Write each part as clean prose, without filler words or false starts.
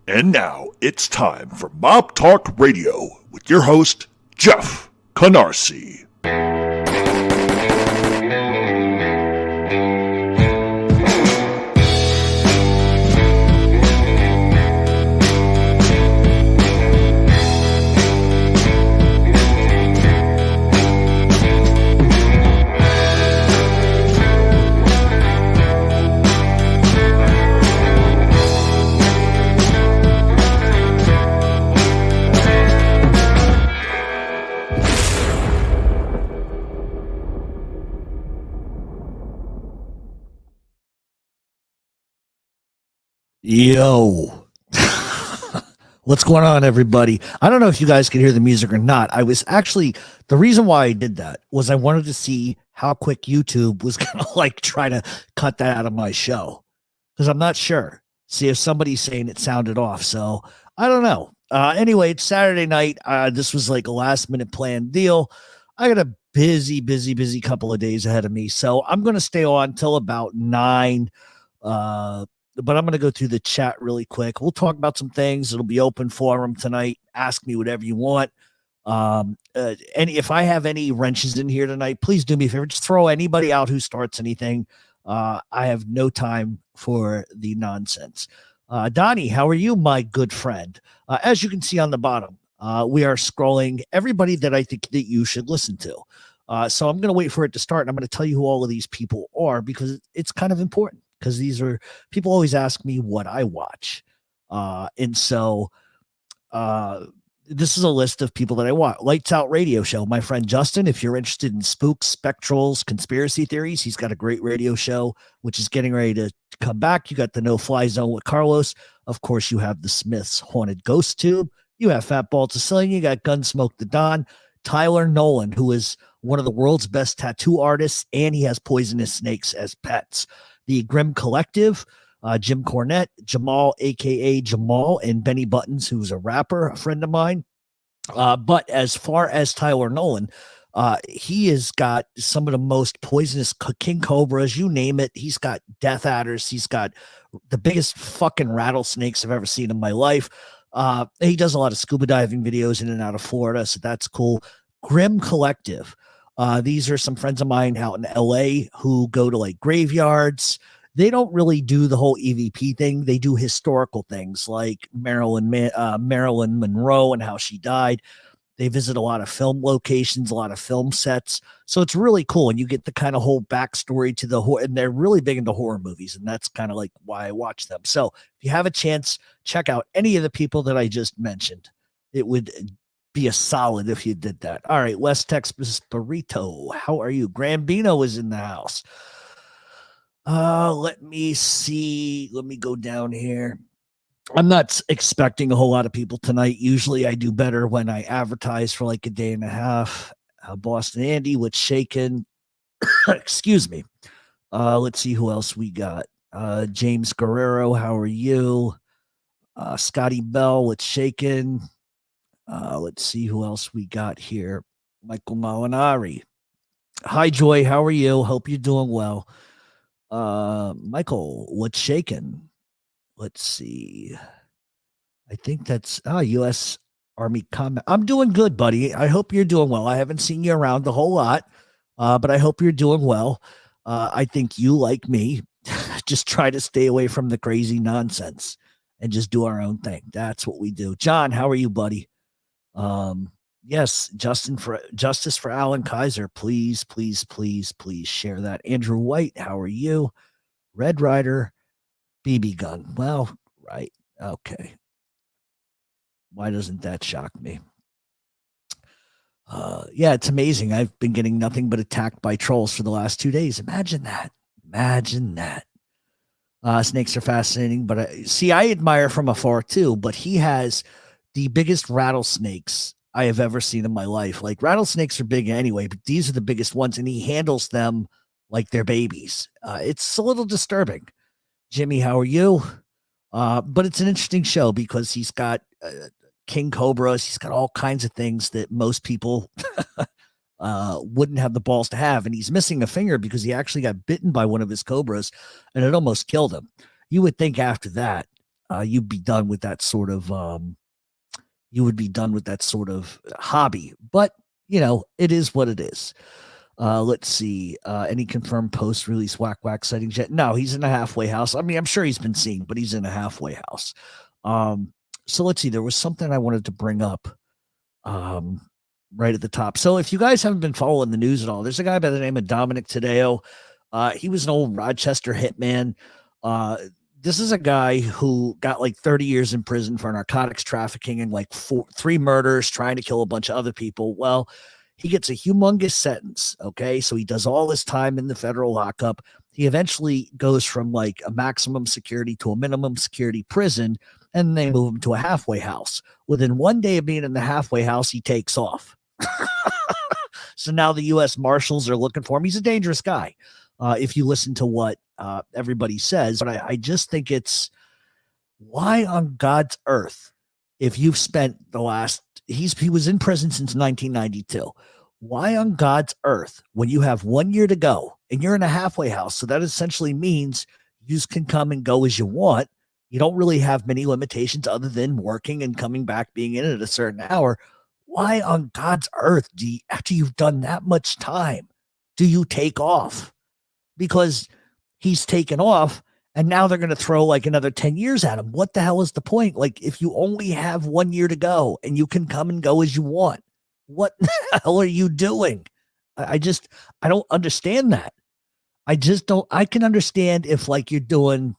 And now it's time for Mob Talk Radio with your host, Jeff Canarsie. Yo, what's going on, everybody? I don't know if you guys can hear the music or not. The reason why I did that was I wanted to see how quick YouTube was going to try to cut that out of my show. Because I'm not sure. See if somebody's saying it sounded off. So I don't know. Anyway, it's Saturday night. This was like a last minute planned deal. I got a busy couple of days ahead of me. So I'm going to stay on till about 9. But I'm going to go through the chat really quick. We'll talk about some things. It'll be open forum tonight. Ask me whatever you want. And if I have any wrenches in here tonight, please do me a favor. Just throw anybody out who starts anything. I have no time for the nonsense. Donnie, how are you, my good friend? As you can see on the bottom, we are scrolling everybody that I think that you should listen to. So I'm going to wait for it to start, and I'm going to tell you who all of these people are because it's kind of important. Because these are people always ask me what I watch. And so this is a list of people that I watch. Lights Out Radio Show. My friend Justin, if you're interested in spooks, spectrals, conspiracy theories, he's got a great radio show, which is getting ready to come back. You got the No Fly Zone with Carlos. Of course, you have the Smiths Haunted Ghost Tube. You have Fatball Sicilian. You got Gunsmoke the Don. Tyler Nolan, who is one of the world's best tattoo artists, and he has poisonous snakes as pets. The Grim Collective, Jim Cornette, Jamal, a.k.a. Jamal, and Benny Buttons, who's a rapper, a friend of mine. But as far as Tyler Nolan, he has got some of the most poisonous king cobras, you name it. He's got death adders. He's got the biggest fucking rattlesnakes I've ever seen in my life. He does a lot of scuba diving videos in and out of Florida, so that's cool. Grim Collective. These are some friends of mine out in LA who go to like graveyards. They don't really do the whole EVP thing. They do historical things like Marilyn Monroe and how she died. They visit a lot of film locations, a lot of film sets. So it's really cool. And you get the kind of whole backstory to the horror. And they're really big into horror movies. And that's kind of like why I watch them. So if you have a chance, check out any of the people that I just mentioned. It would be a solid if you did that. All right, West Texas Burrito, how are you? Grambino is in the house. Let me see. Let me go down here. I'm not expecting a whole lot of people tonight. Usually I do better when I advertise for like a day and a half. Boston Andy with Shaken. Excuse me. Let's see who else we got. James Guerrero, how are you? Scotty Bell with Shaken. Let's see who else we got here. Michael Molinari. Hi, Joy. How are you? Hope you're doing well. Michael, what's shaking? Let's see. I think that's U.S. Army Combat. I'm doing good, buddy. I hope you're doing well. I haven't seen you around a whole lot, but I hope you're doing well. I think you, like me, just try to stay away from the crazy nonsense and just do our own thing. That's what we do. John, how are you, buddy? Yes, Justice for Alan Kaiser. Please share that. Andrew White, how are you? Red Rider, BB gun. Well, right. Okay. Why doesn't that shock me? Yeah, it's amazing. I've been getting nothing but attacked by trolls for the last 2 days. Imagine that. Snakes are fascinating, but I admire from afar too, but he has the biggest rattlesnakes I have ever seen in my life. Like, rattlesnakes are big anyway, but these are the biggest ones, and he handles them like they're babies. It's a little disturbing. Jimmy, how are you? But it's an interesting show because he's got king cobras. He's got all kinds of things that most people wouldn't have the balls to have. And he's missing a finger because he actually got bitten by one of his cobras and it almost killed him. You would think after that, you'd be done with that sort of hobby. But it is what it is. Let's see. Any confirmed post-release whack sightings yet? No, he's in a halfway house. I mean, I'm sure he's been seen, but he's in a halfway house. So let's see. There was something I wanted to bring up right at the top. So if you guys haven't been following the news at all, there's a guy by the name of Dominic Tadeo. He was an old Rochester hitman. This is a guy who got like 30 years in prison for narcotics trafficking and like 3 murders, trying to kill a bunch of other people. Well, he gets a humongous sentence. Okay. So he does all this time in the federal lockup. He eventually goes from like a maximum security to a minimum security prison, and they move him to a halfway house. Within 1 day of being in the halfway house, he takes off. So now the U.S. Marshals are looking for him. He's a dangerous guy. If you listen to what everybody says, but I just think it's, why on God's earth, if you've spent he was in prison since 1992. Why on God's earth, when you have 1 year to go and you're in a halfway house, so that essentially means you can come and go as you want. You don't really have many limitations other than working and coming back, being in at a certain hour. Why on God's earth after you've done that much time, do you take off? Because he's taken off, and now they're going to throw like another 10 years at him. What the hell is the point? Like, if you only have 1 year to go and you can come and go as you want, what the hell are you doing? I don't understand that. I can understand if like you're doing,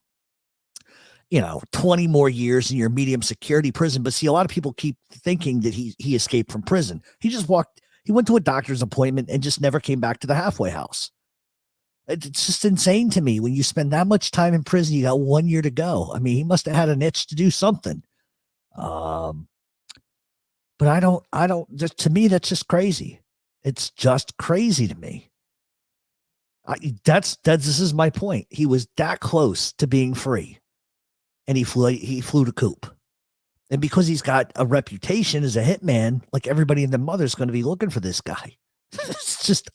20 more years in your medium security prison. But see, a lot of people keep thinking that he escaped from prison. He went to a doctor's appointment and just never came back to the halfway house. It's just insane to me. When you spend that much time in prison, you got 1 year to go. I mean, he must have had an itch to do something. But to me, that's just crazy. It's just crazy to me. This is my point. He was that close to being free, and he flew to coop. And because he's got a reputation as a hitman, like everybody and their mother's going to be looking for this guy. It's just,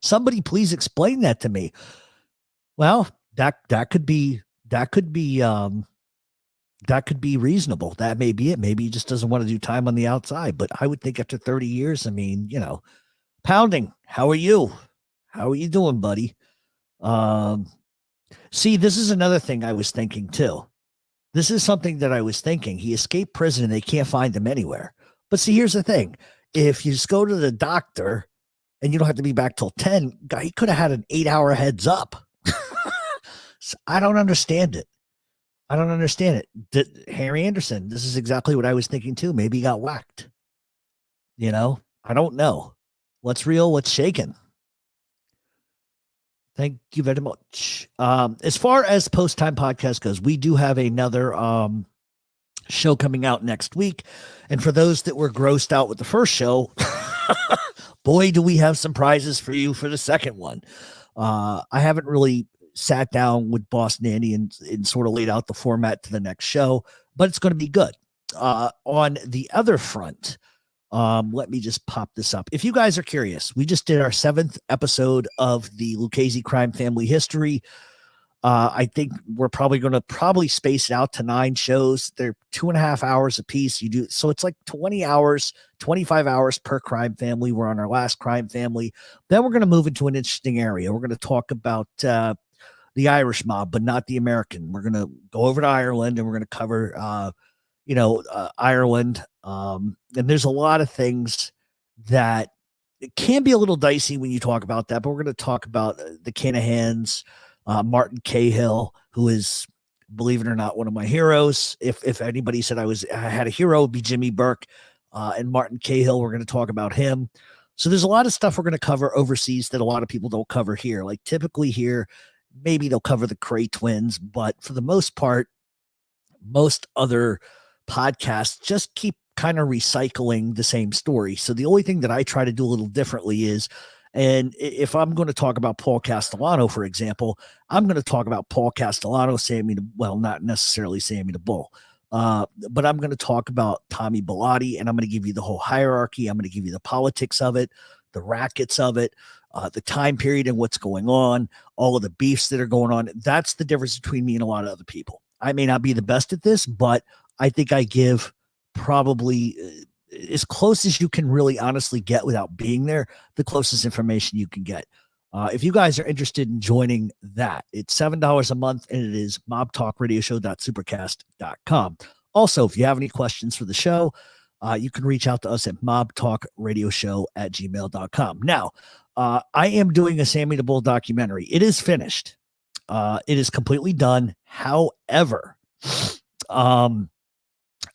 somebody please explain that to me. Well, that could be reasonable. That may be it. Maybe he just doesn't want to do time on the outside. But I would think after 30 years, I mean, Pounding, how are you? How are you doing, buddy? See, this is another thing I was thinking too. This is something that I was thinking. He escaped prison and they can't find him anywhere. But see, here's the thing. If you just go to the doctor and you don't have to be back till 10, he could have had an 8-hour heads up. So I don't understand it. Harry Anderson, this is exactly what I was thinking too. Maybe he got whacked. I don't know. What's real? What's shaken? Thank you very much. As far as Post Time Podcast goes, we do have another show coming out next week. And for those that were grossed out with the first show, boy, do we have some prizes for you for the second one. I haven't really sat down with Boss Nanny and sort of laid out the format to the next show, but it's going to be good. On the other front, let me just pop this up. If you guys are curious, we just did our 7th episode of the Lucchese crime family history. I think we're probably going to space it out to 9 shows. They're 2.5 hours a piece. So it's like 20 hours, 25 hours per crime family. We're on our last crime family. Then we're going to move into an interesting area. We're going to talk about the Irish mob, but not the American. We're going to go over to Ireland and we're going to cover, Ireland. And there's a lot of things that it can be a little dicey when you talk about that, but we're going to talk about the Canahans, Martin Cahill, who is, believe it or not, one of my heroes. If anybody said I had a hero, it would be Jimmy Burke, and Martin Cahill. We're going to talk about him. So there's a lot of stuff we're going to cover overseas that a lot of people don't cover here. Like typically here, maybe they'll cover the Cray twins, but for the most part, most other podcasts just keep kind of recycling the same story. So the only thing that I try to do a little differently is, and if I'm going to talk about Paul Castellano, for example, I'm going to talk about Paul Castellano, not necessarily Sammy the Bull, but I'm going to talk about Tommy Bilotti, and I'm going to give you the whole hierarchy. I'm going to give you the politics of it, the rackets of it, the time period and what's going on, all of the beefs that are going on. That's the difference between me and a lot of other people. I may not be the best at this, but I think I give probably as close as you can really honestly get without being there, the closest information you can get. If you guys are interested in joining that, it's $7 a month, and it is mobtalkradioshow.supercast.com. Also, if you have any questions for the show, you can reach out to us at mobtalkradioshow@gmail.com. Now, I am doing a Sammy the Bull documentary. It is finished. It is completely done. However,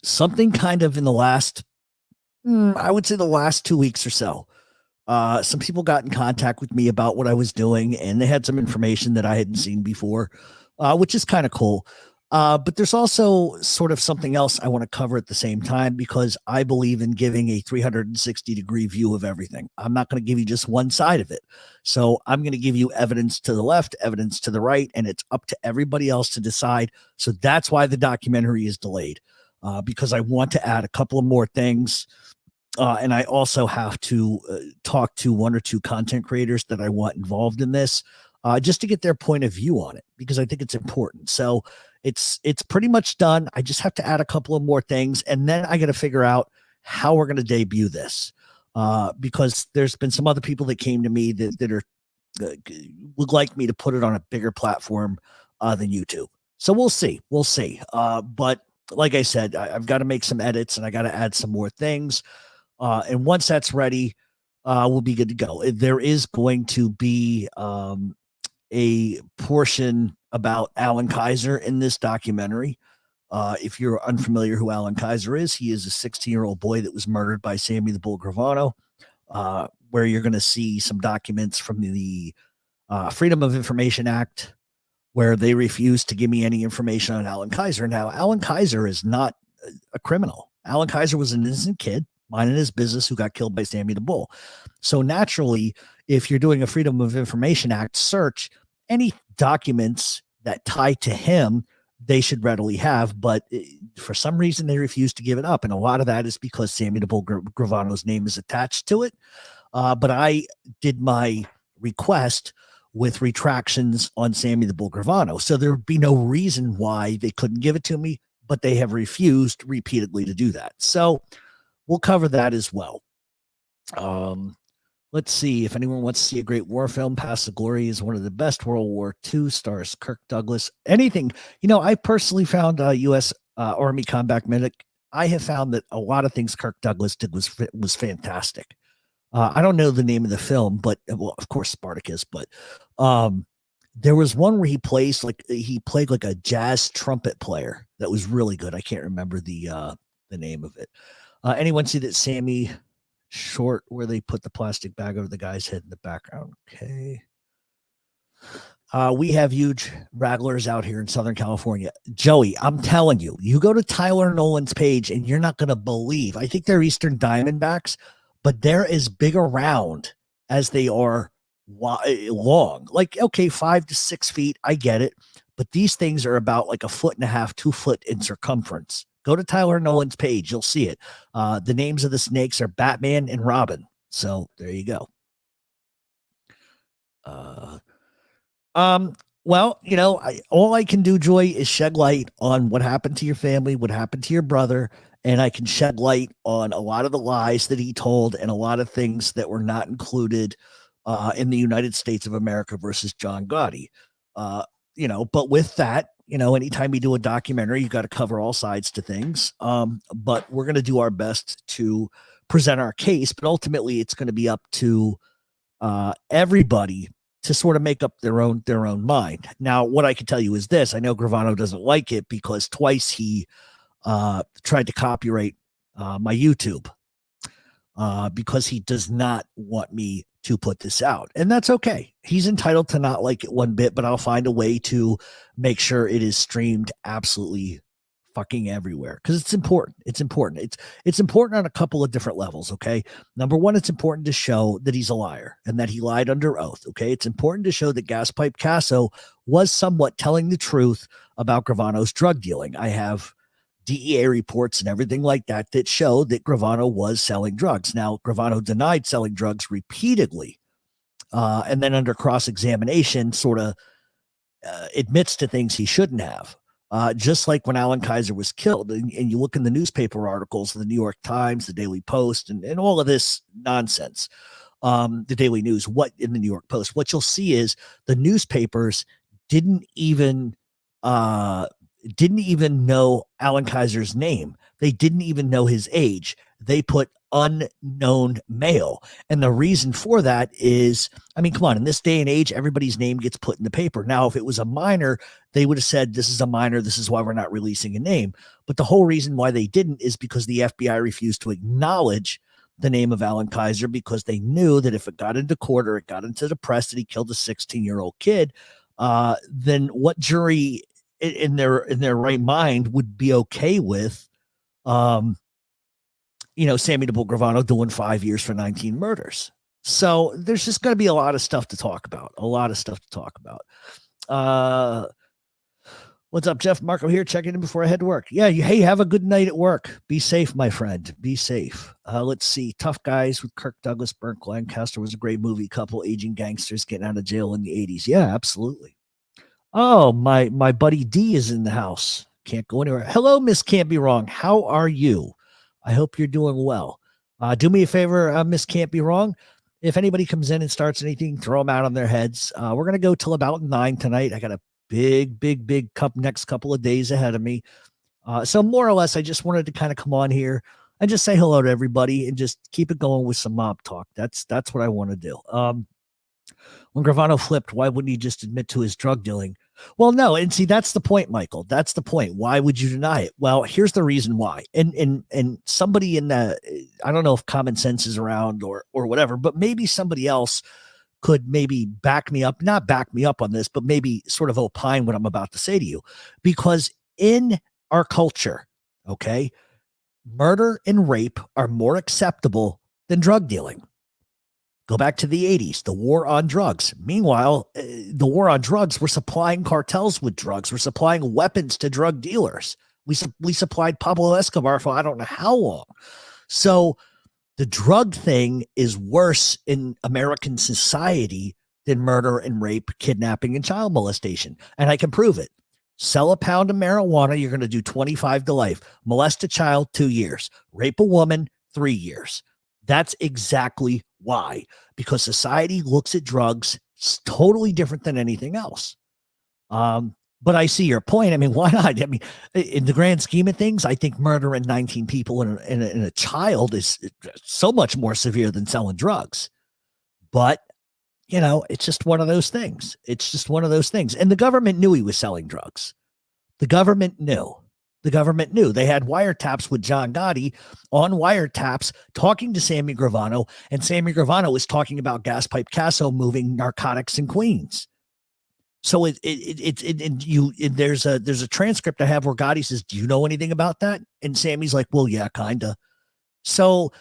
something kind of in the last, I would say the last 2 weeks or so, some people got in contact with me about what I was doing, and they had some information that I hadn't seen before, which is kind of cool. But there's also sort of something else I want to cover at the same time, because I believe in giving a 360-degree view of everything. I'm not going to give you just one side of it. So I'm going to give you evidence to the left, evidence to the right, and it's up to everybody else to decide. So that's why the documentary is delayed, because I want to add a couple of more things. And I also have to talk to one or two content creators that I want involved in this, just to get their point of view on it, because I think it's important. So it's pretty much done. I just have to add a couple of more things, and then I got to figure out how we're going to debut this, because there's been some other people that came to me that are would like me to put it on a bigger platform than YouTube. So we'll see. But like I said, I've got to make some edits, and I got to add some more things. And once that's ready, we'll be good to go. There is going to be a portion about Alan Kaiser in this documentary. If you're unfamiliar who Alan Kaiser is, he is a 16-year-old boy that was murdered by Sammy the Bull Gravano, where you're going to see some documents from the Freedom of Information Act, where they refused to give me any information on Alan Kaiser. Now, Alan Kaiser is not a criminal. Alan Kaiser was an innocent kid minding his business who got killed by Sammy the Bull. So naturally, if you're doing a Freedom of Information Act search, any documents that tie to him, they should readily have. But for some reason, they refuse to give it up. And a lot of that is because Sammy the Bull Gravano's name is attached to it. But I did my request with retractions on Sammy the Bull Gravano. So there would be no reason why they couldn't give it to me, but they have refused repeatedly to do that. So we'll cover that as well. Let's see if anyone wants to see a great war film. Past the Glory is one of the best. World War II stars Kirk Douglas. Anything, I personally found U.S. Army Combat Medic. I have found that a lot of things Kirk Douglas did was fantastic. I don't know the name of the film, but well, of course Spartacus. But there was one where he played like a jazz trumpet player that was really good. I can't remember the name of it. Anyone see that Sammy short where they put the plastic bag over the guy's head in the background? Okay. We have huge ragglers out here in Southern California. Joey, I'm telling you, you go to Tyler Nolan's page and you're not going to believe. I think they're Eastern Diamondbacks, but they're as big around as they are long. Like, okay, 5 to 6 feet. I get it. But these things are about like 1.5 feet, 2 foot in circumference. Go to Tyler Nolan's page. You'll see it. The names of the snakes are Batman and Robin. So there you go. Well, all I can do, Joy, is shed light on what happened to your family, what happened to your brother, and I can shed light on a lot of the lies that he told and a lot of things that were not included in the United States of America versus John Gotti. But with that, anytime you do a documentary, you got to cover all sides to things. But we're going to do our best to present our case, but ultimately it's going to be up to everybody to sort of make up their own mind. Now, what I can tell you is this: I know Gravano doesn't like it because twice he tried to copyright my YouTube because he does not want me to put this out. And that's okay. He's entitled to not like it one bit, but I'll find a way to make sure it is streamed absolutely fucking everywhere, because it's important. It's important. It's important on a couple of different levels. Okay. Number one, it's important to show that he's a liar and that he lied under oath. Okay. It's important to show that Gaspipe Casso was somewhat telling the truth about Gravano's drug dealing. I have DEA reports and everything like that that show that Gravano was selling drugs. Now, Gravano denied selling drugs repeatedly, and then under cross-examination sort of admits to things he shouldn't have. Just like when Alan Kaiser was killed, and you look in the newspaper articles, the New York Times, the Daily Post, and all of this nonsense, the Daily News, what in the New York Post, what you'll see is the newspapers didn't even know Alan Kaiser's name. They didn't even know his age. They put unknown male. And the reason for that is, I mean, come on, in this day and age, everybody's name gets put in the paper. Now, if it was a minor, they would have said, this is a minor. This is why we're not releasing a name. But the whole reason why they didn't is because the FBI refused to acknowledge the name of Alan Kaiser, because they knew that if it got into court or it got into the press that he killed a 16-year-old kid, then what jury in their right mind would be okay with, Sammy Gravano doing 5 years for 19 murders. So there's just going to be a lot of stuff to talk about. What's up, Jeff? Marco here, checking in before I head to work. Yeah, hey, have a good night at work. Be safe, my friend. Be safe. Let's see. Tough Guys with Kirk Douglas, Burke Lancaster was a great movie. Couple aging gangsters getting out of jail in the 80s. Yeah, absolutely. Oh, my buddy D is in the house. Can't go anywhere. Hello, Miss Can't Be Wrong. How are you? I hope you're doing well. Do me a favor, Miss Can't Be Wrong. If anybody comes in and starts anything, throw them out on their heads. We're going to go till about 9 tonight. I got a big next couple of days ahead of me. So more or less, I just wanted to kind of come on here and just say hello to everybody and just keep it going with some mob talk. That's what I want to do. When Gravano flipped, why wouldn't he just admit to his drug dealing? Well, no. And see, that's the point, Michael. That's the point. Why would you deny it? Well, here's the reason why. And somebody in the, I don't know if common sense is around or whatever, but maybe somebody else could maybe not back me up on this, but maybe sort of opine what I'm about to say to you. Because in our culture, okay, murder and rape are more acceptable than drug dealing. Go back to the 80s, the war on drugs. Meanwhile, the war on drugs, we're supplying cartels with drugs. We're supplying weapons to drug dealers. We supplied Pablo Escobar for I don't know how long. So the drug thing is worse in American society than murder and rape, kidnapping, and child molestation. And I can prove it. Sell a pound of marijuana, you're going to do 25 to life. Molest a child, 2 years. Rape a woman, 3 years. That's exactly why. Because society looks at drugs totally different than anything else. But I see your point. I mean, why not? I mean, in the grand scheme of things, I think murdering 19 people in a child is so much more severe than selling drugs. But, it's just one of those things. And the government knew he was selling drugs. The government knew. They had wiretaps with John Gotti on wiretaps talking to Sammy Gravano, and Sammy Gravano was talking about Gas Pipe Casso moving narcotics in Queens. So there's a transcript I have where Gotti says, "Do you know anything about that?" And Sammy's like, "Well, yeah, kinda." So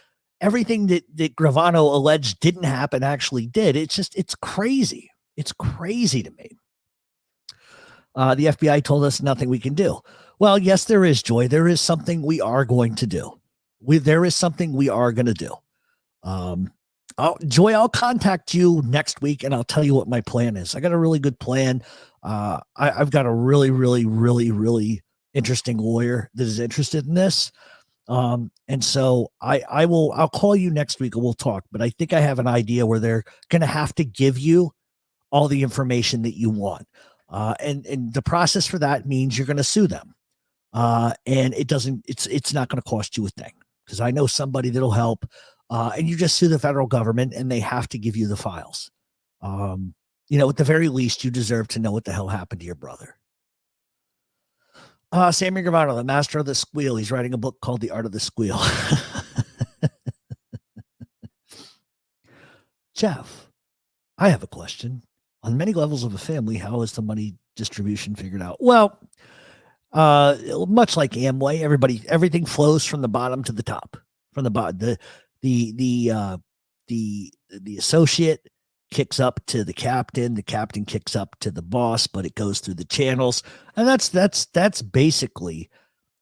everything that Gravano alleged didn't happen actually did. It's crazy. It's crazy to me. The FBI told us nothing we can do. Well, yes, there is, Joy. There is something we are going to do. There is something we are going to do. Joy, I'll contact you next week and I'll tell you what my plan is. I got a really good plan. I've got a really, really, really, really interesting lawyer that is interested in this. And so I'll call you next week and we'll talk, but I think I have an idea where they're going to have to give you all the information that you want. And the process for that means you're going to sue them. And it's not going to cost you a thing, because I know somebody that'll help. And you just sue the federal government and they have to give you the files. At the very least, you deserve to know what the hell happened to your brother. Sammy Gravano, the master of the squeal. He's writing a book called The Art of the Squeal. Jeff, I have a question. On many levels of a family, how is the money distribution figured out? Well, much like Amway, everything flows from the bottom to the top. From the bottom, the associate kicks up to the captain kicks up to the boss, but it goes through the channels, and that's basically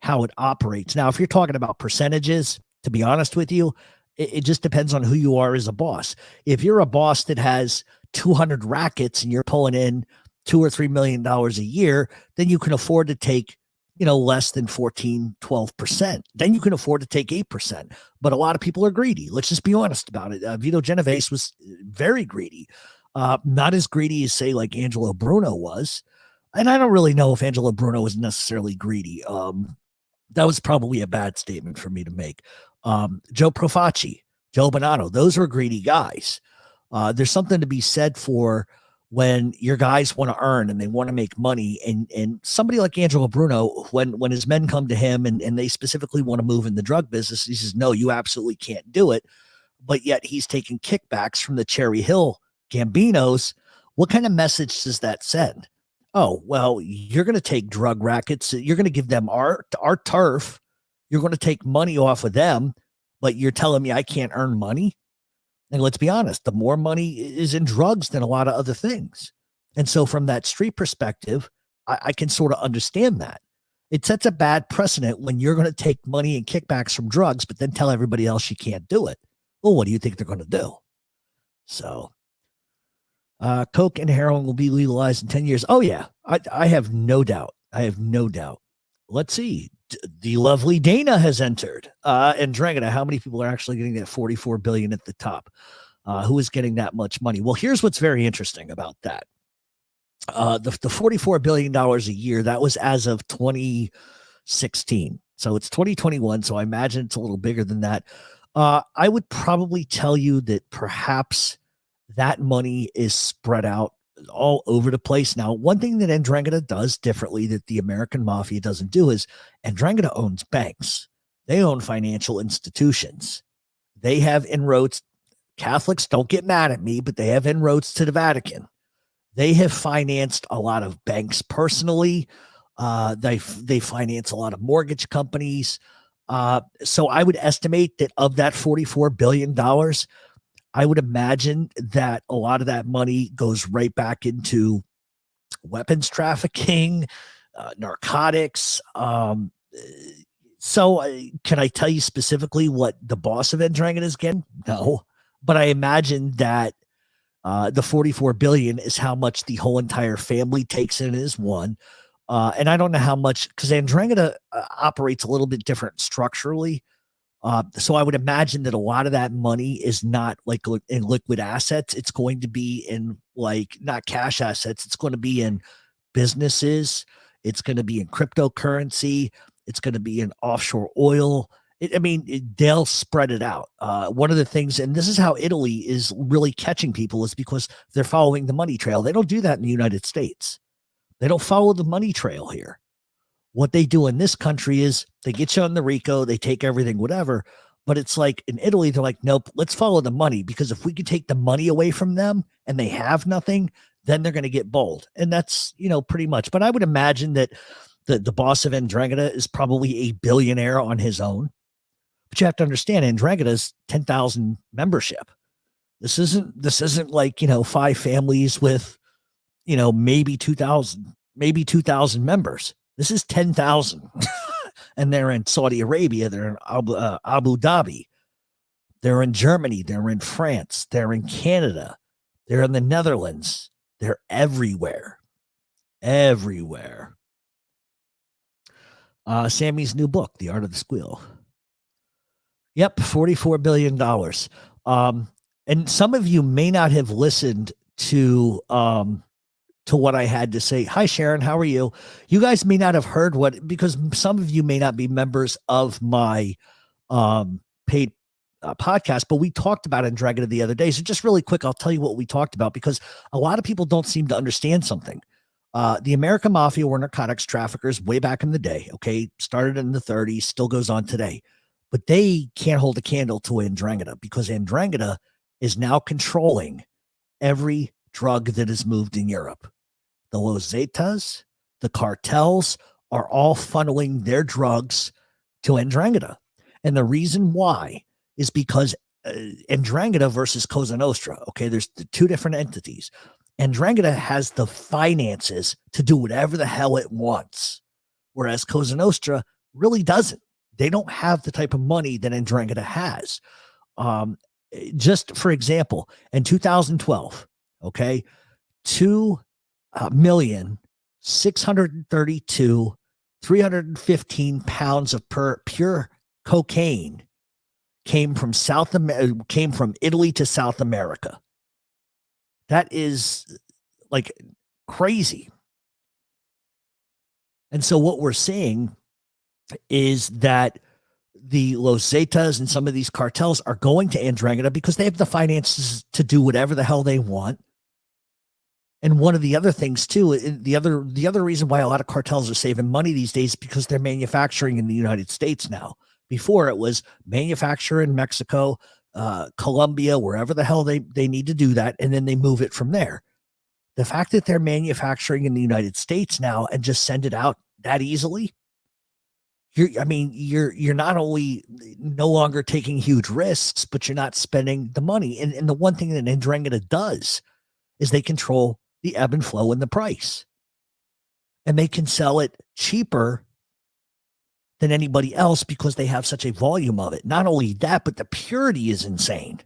how it operates. Now, if you're talking about percentages, to be honest with you, it just depends on who you are as a boss. If you're a boss that has 200 rackets and you're pulling in $2 or $3 million a year, then you can afford to take, less than 14, 12%. Then you can afford to take 8%. But a lot of people are greedy. Let's just be honest about it. Vito Genovese was very greedy. Not as greedy as, say, like Angelo Bruno was. And I don't really know if Angelo Bruno was necessarily greedy. That was probably a bad statement for me to make. Joe Profaci, Joe Bonanno, those were greedy guys. There's something to be said for when your guys want to earn and they want to make money, and somebody like Angelo Bruno, when his men come to him and they specifically want to move in the drug business, he says, no, you absolutely can't do it. But yet he's taking kickbacks from the Cherry Hill Gambinos. What kind of message does that send? Oh, well, you're going to take drug rackets. You're going to give them our turf. You're going to take money off of them, but you're telling me I can't earn money? And let's be honest, the more money is in drugs than a lot of other things. And so from that street perspective, I can sort of understand that. It sets a bad precedent when you're going to take money and kickbacks from drugs, but then tell everybody else you can't do it. Well, what do you think they're going to do? So coke and heroin will be legalized in 10 years. Oh, yeah, I have no doubt. I have no doubt. Let's see. The lovely Dana has entered. Ndrangheta, how many people are actually getting that $44 billion at the top? Who is getting that much money? Well, here's what's very interesting about that. The $44 billion a year, that was as of 2016. So it's 2021. So I imagine it's a little bigger than that. I would probably tell you that perhaps that money is spread out all over the place. Now, one thing that Ndrangheta does differently that the American Mafia doesn't do is Ndrangheta owns banks. They own financial institutions. They have inroads. Catholics, don't get mad at me, but they have inroads to the Vatican. They have financed a lot of banks personally. They finance a lot of mortgage companies. So I would estimate that of that $44 billion, I would imagine that a lot of that money goes right back into weapons trafficking, narcotics. So can I tell you specifically what the boss of Ndrangheta is getting? No, but I imagine that the $44 billion is how much the whole entire family takes in as one. And I don't know how much, because Ndrangheta operates a little bit different structurally. So I would imagine that a lot of that money is not like in liquid assets. It's going to be in like not cash assets. It's going to be in businesses. It's going to be in cryptocurrency. It's going to be in offshore oil. They'll spread it out. One of the things, and this is how Italy is really catching people, is because they're following the money trail. They don't do that in the United States. They don't follow the money trail here. What they do in this country is they get you on the RICO, they take everything, whatever. But it's like in Italy, they're like, nope, let's follow the money, because if we could take the money away from them and they have nothing, then they're going to get bold. And that's, pretty much. But I would imagine that the boss of Ndrangheta is probably a billionaire on his own. But you have to understand, Ndrangheta's 10,000 membership. This isn't like, 5 families with, maybe 2,000 members. This is 10,000. And they're in Saudi Arabia. They're in Abu Dhabi. They're in Germany. They're in France. They're in Canada. They're in the Netherlands. They're everywhere. Everywhere. Sammy's new book, The Art of the Squeal. Yep, $44 billion. And some of you may not have listened to what I had to say. Hi, Sharon. How are you? You guys may not have heard because some of you may not be members of my paid podcast, but we talked about Ndrangheta the other day. So just really quick, I'll tell you what we talked about, because a lot of people don't seem to understand something. The American Mafia were narcotics traffickers way back in the day. Okay. Started in the 30s, still goes on today, but they can't hold a candle to Ndrangheta, because Ndrangheta is now controlling every drug that is moved in Europe. The Los Zetas, the cartels are all funneling their drugs to Ndrangheta. And the reason why is because Ndrangheta versus Cosa Nostra. Okay, there's the two different entities. Ndrangheta has the finances to do whatever the hell it wants, whereas Cosa Nostra really doesn't. They don't have the type of money that Ndrangheta has. Just for example, in 2012, okay, 2 million 632 315 pounds of pure cocaine came from came from Italy to South America. That is like crazy. And so what we're seeing is that the Los Zetas and some of these cartels are going to Ndrangheta because they have the finances to do whatever the hell they want. And one of the other things too, the other reason why a lot of cartels are saving money these days is because they're manufacturing in the United States now. Before it was manufacture in Mexico, Colombia, wherever the hell they need to do that, and then they move it from there. The fact that they're manufacturing in the United States now and just send it out that easily, you're not only no longer taking huge risks, but you're not spending the money. And the one thing that Ndrangheta does is they control the ebb and flow and the price. And they can sell it cheaper than anybody else because they have such a volume of it. Not only that, but the purity is insane.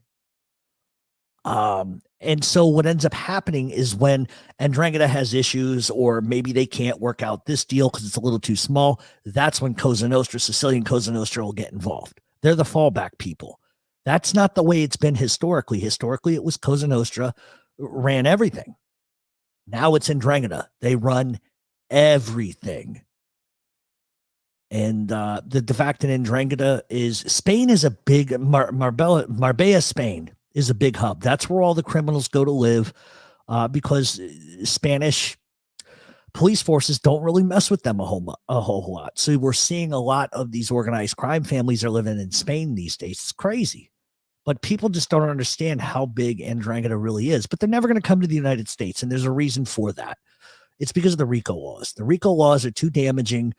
And so what ends up happening is when Ndrangheta has issues, or maybe they can't work out this deal because it's a little too small, that's when Cosa Nostra, Sicilian Cosa Nostra, will get involved. They're the fallback people. That's not the way it's been historically. Historically, it was Cosa Nostra ran everything. Now it's Ndrangheta. They run everything. And the fact that Ndrangheta is Spain is a big Marbella, Spain is a big hub. That's where all the criminals go to live because Spanish police forces don't really mess with them a whole lot. So we're seeing a lot of these organized crime families are living in Spain these days. It's crazy. But people just don't understand how big Ndrangheta really is. But they're never going to come to the United States, and there's a reason for that. It's because of the RICO laws. The RICO laws are too damaging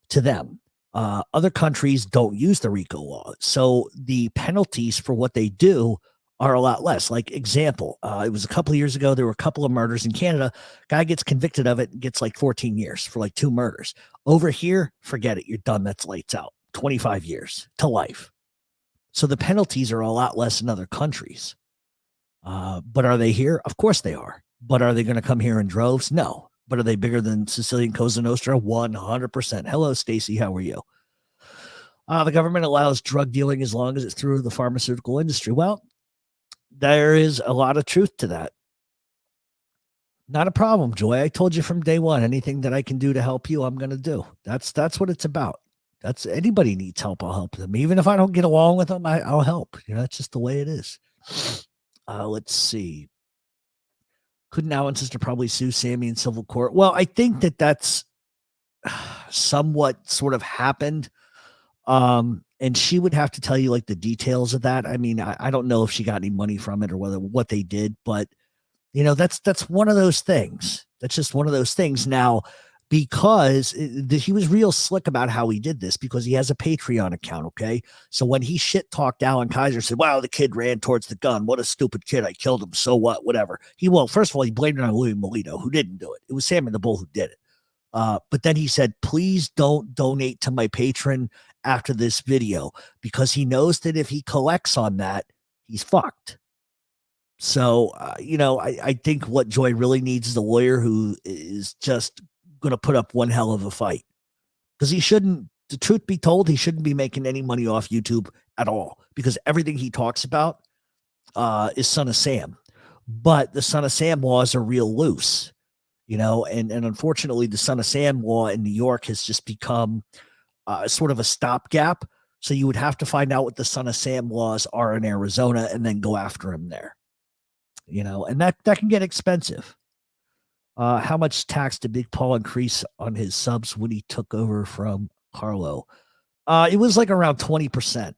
to them. Other countries don't use the RICO law. So the penalties for what they do are a lot less. Like example, it was a couple of years ago, there were a couple of murders in Canada. Guy gets convicted of it and gets like 14 years for like 2 murders. Over here, forget it. You're done. That's lights out. 25 years to life. So the penalties are a lot less in other countries. But are they here? Of course they are. But are they going to come here in droves? No. But are they bigger than Sicilian Cosa Nostra? 100%. Hello, Stacy. How are you? The government allows drug dealing as long as it's through the pharmaceutical industry. Well, there is a lot of truth to that. Not a problem, Joy. I told you from day one, anything that I can do to help you, I'm going to do. That's what it's about. That's anybody needs help, I'll help them. Even if I don't get along with them, I'll help. That's just the way it is. Let's see. Could now and sister probably sue Sammy in civil court? Well, I think that's somewhat sort of happened. And she would have to tell you like the details of that. I mean, I don't know if she got any money from it or what they did, but that's one of those things. That's just one of those things. Now, because he was real slick about how he did this because he has a Patreon account. Okay. So when he shit talked Alan Kaiser, said, wow, the kid ran towards the gun. What a stupid kid. I killed him. So what, whatever. First of all, he blamed it on Louis Molito, who didn't do it. It was Sammy the Bull who did it. But then he said, please don't donate to my patron after this video, because he knows that if he collects on that, he's fucked. So, I think what Joy really needs is a lawyer who is just going to put up one hell of a fight, because the truth be told, he shouldn't be making any money off YouTube at all, because everything he talks about is Son of Sam. But the Son of Sam laws are real loose, and unfortunately the Son of Sam law in New York has just become sort of a stopgap. So you would have to find out what the Son of Sam laws are in Arizona and then go after him there, and that can get expensive. How much tax did Big Paul increase on his subs when he took over from Carlo? It was like around 20%.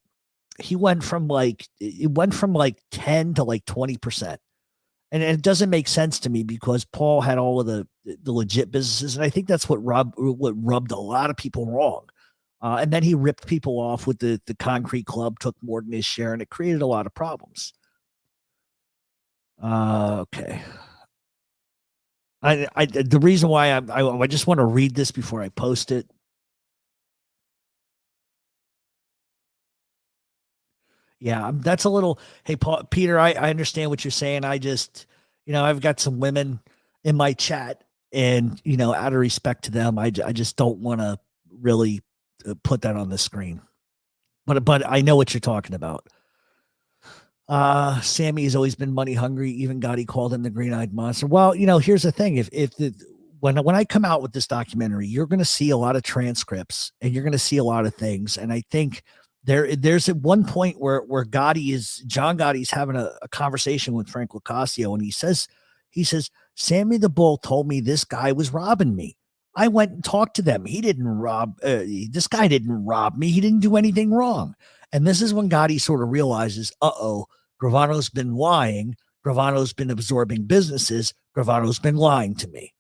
It went from like 10 to like 20%. And it doesn't make sense to me because Paul had all of the legit businesses. And I think that's what rubbed a lot of people wrong. And then he ripped people off with the concrete club, took more than his share, and it created a lot of problems. Okay. The reason why I just want to read this before I post it. Yeah, that's a little. Hey, Peter, I understand what you're saying. I just, I've got some women in my chat And, you know, out of respect to them, I just don't want to really put that on the screen. But I know what you're talking about. Sammy has always been money hungry. Even Gotti called him the green-eyed monster. Well, you know, here's the thing. When I come out with this documentary, you're going to see a lot of transcripts and you're going to see a lot of things. And I think there's at one point where John Gotti's having a conversation with Frank Locascio, and he says, Sammy the Bull told me this guy was robbing me. I went and talked to them. He didn't rob, this guy didn't rob me. He didn't do anything wrong. And this is when Gotti sort of realizes, Gravano's been lying. Gravano's been absorbing businesses. Gravano's been lying to me.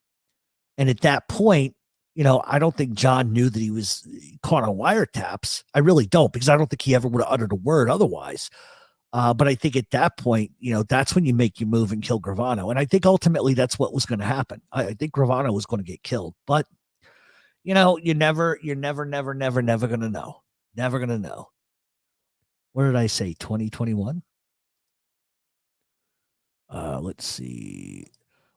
And at that point, you know, I don't think John knew that he was caught on wiretaps. I really don't, because I don't think he ever would have uttered a word otherwise. But I think at that point, you know, that's when you make your move and kill Gravano. And I think ultimately that's what was going to happen. I think Gravano was going to get killed. But, you know, you're never going to know. Never going to know. What did I say? 2021? Let's see.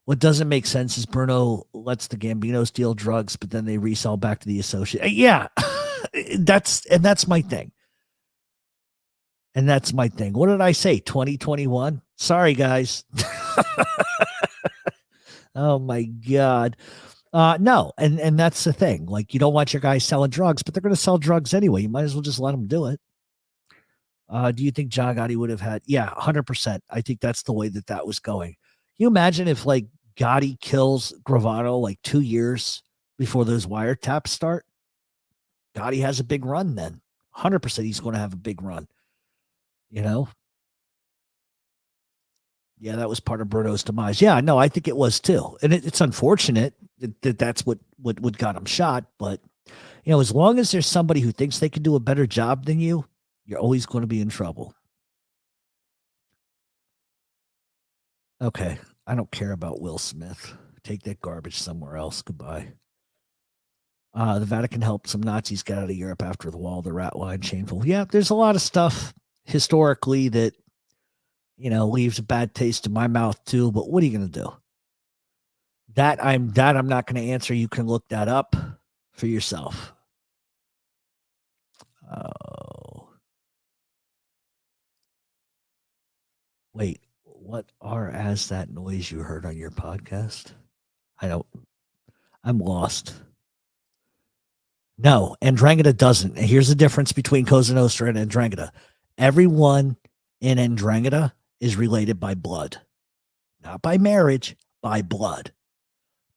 What doesn't make sense is Bruno lets the Gambinos deal drugs, but then they resell back to the associate. Yeah, that's my thing. And that's my thing. What did I say? 2021? Sorry, guys. Oh my God. No, and that's the thing. Like, you don't want your guys selling drugs, but they're going to sell drugs anyway. You might as well just let them do it. Do you think John Gotti would have had? Yeah, 100%. I think that's the way that was going. Can you imagine if like Gotti kills Gravano like 2 years before those wiretaps start? Gotti has a big run then. 100% he's going to have a big run. You know? Yeah, that was part of Bruno's demise. Yeah, no, I think it was too. And it's unfortunate that that's what got him shot. But, you know, as long as there's somebody who thinks they can do a better job than you, you're always going to be in trouble. Okay. I don't care about Will Smith. Take that garbage somewhere else. Goodbye. The Vatican helped some Nazis get out of Europe after the wall, the rat line, shameful. Yeah, there's a lot of stuff historically that, you know, leaves a bad taste in my mouth too. But what are you going to do? That I'm not going to answer. You can look that up for yourself. Oh. Wait, what are as that noise you heard on your podcast? I'm lost. No, ndrangheta doesn't. And here's the difference between Cosa Nostra and ndrangheta. Everyone in ndrangheta is related by blood, not by marriage, by blood.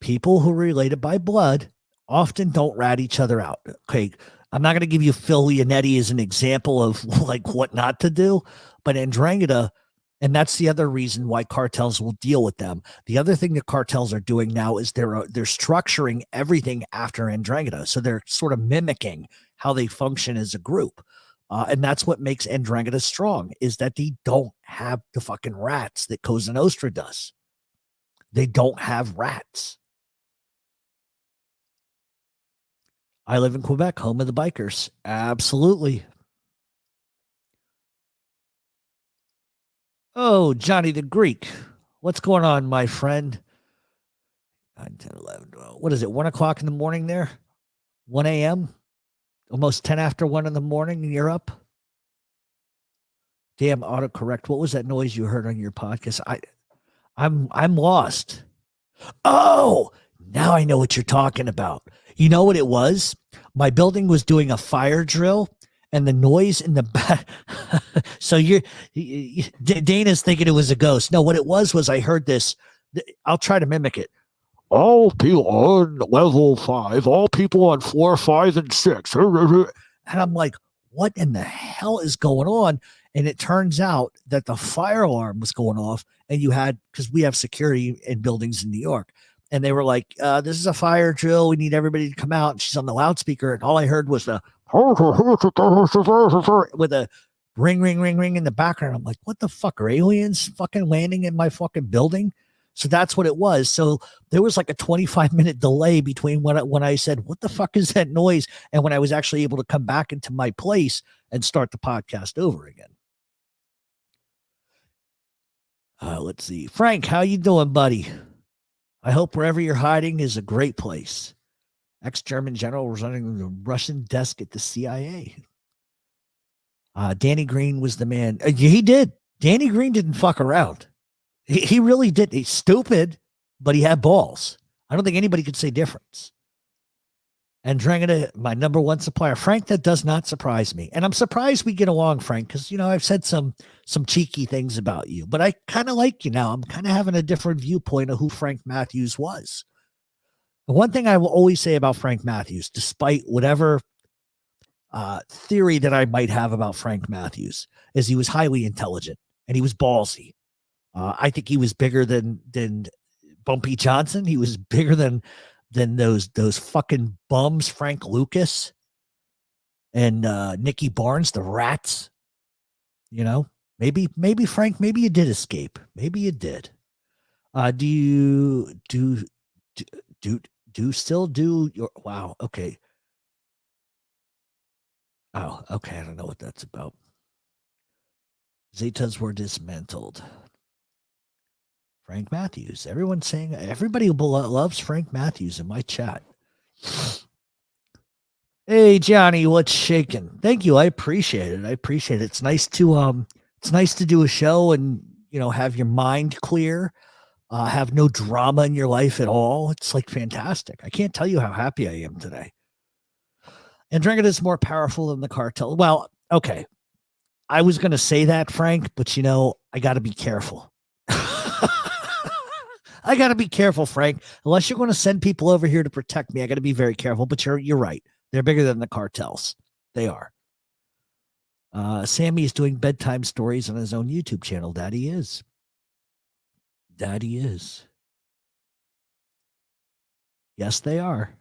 People who are related by blood often don't rat each other out. Okay, I'm not going to give you Phil Leonetti as an example of like what not to do, but ndrangheta, and that's the other reason why cartels will deal with them. The other thing that cartels are doing now is they're structuring everything after ndrangheta. So they're sort of mimicking how they function as a group. And that's what makes ndrangheta strong, is that they don't have the fucking rats that Cosa Nostra does. They don't have rats. I live in Quebec, home of the bikers. Absolutely. Oh, Johnny the Greek. What's going on, my friend? 9, 10, 11, 12. What is it, 1 o'clock in the morning there? 1 a.m.? Almost 10 after 1 in the morning and you're up? Damn, autocorrect. What was that noise you heard on your podcast? I'm lost. Oh, now I know what you're talking about. You know what it was? My building was doing a fire drill, and the noise in the back. So Dana's thinking it was a ghost. No, what it was I heard this. I'll try to mimic it. All people on level 5, all people on floor 5 and 6. And I'm like, what in the hell is going on? And it turns out that the fire alarm was going off, and because we have security in buildings in New York. And they were like, this is a fire drill. We need everybody to come out. And she's on the loudspeaker. And all I heard was the with a ring, ring, ring, ring in the background. I'm like, what the fuck? Are aliens fucking landing in my fucking building? So that's what it was. So there was like a 25-minute delay between when I said, what the fuck is that noise? And when I was actually able to come back into my place and start the podcast over again. Let's see. Frank, how you doing, buddy? I hope wherever you're hiding is a great place. Ex-German general was running the Russian desk at the CIA. Danny Green was the man. He did. Danny Green didn't fuck around. He really did. He's stupid, but he had balls. I don't think anybody could say difference. And ndrangheta, my number one supplier. Frank, that does not surprise me. And I'm surprised we get along, Frank, because, I've said some cheeky things about you, but I kind of like you now. I'm kind of having a different viewpoint of who Frank Matthews was. And one thing I will always say about Frank Matthews, despite whatever theory that I might have about Frank Matthews, is he was highly intelligent and he was ballsy. I think he was bigger than Bumpy Johnson. He was bigger than those fucking bums, Frank Lucas and Nicky Barnes, the rats. Maybe Frank, maybe you did escape. Maybe you did. Do you still do your, wow. Okay. Oh, okay. I don't know what that's about. Zetas were dismantled. Frank Matthews. Everyone's saying, everybody loves Frank Matthews in my chat. Hey, Johnny, what's shaking? Thank you. I appreciate it. It's nice to do a show and, have your mind clear, have no drama in your life at all. It's like fantastic. I can't tell you how happy I am today. And ndrangheta is more powerful than the cartel. Well, okay. I was going to say that, Frank, but I got to be careful. I got to be careful, Frank. Unless you're going to send people over here to protect me, I got to be very careful. But you're right. They're bigger than the cartels. They are. Sammy is doing bedtime stories on his own YouTube channel. Daddy is. Yes, they are.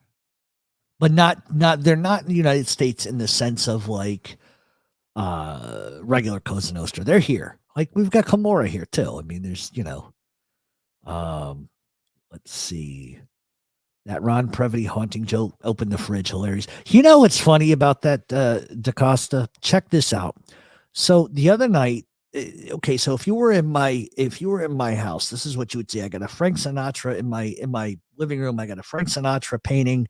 But they're not in the United States in the sense of like regular Cosa Nostra. They're here. Like we've got Camorra here too. I mean, there's, let's see. That Ron Previty haunting joke, open the fridge, hilarious. What's funny about that, DaCosta? Check this out. So the other night, okay, so if you were in my house, this is what you would see. I got a Frank Sinatra in my living room. I got a Frank Sinatra painting.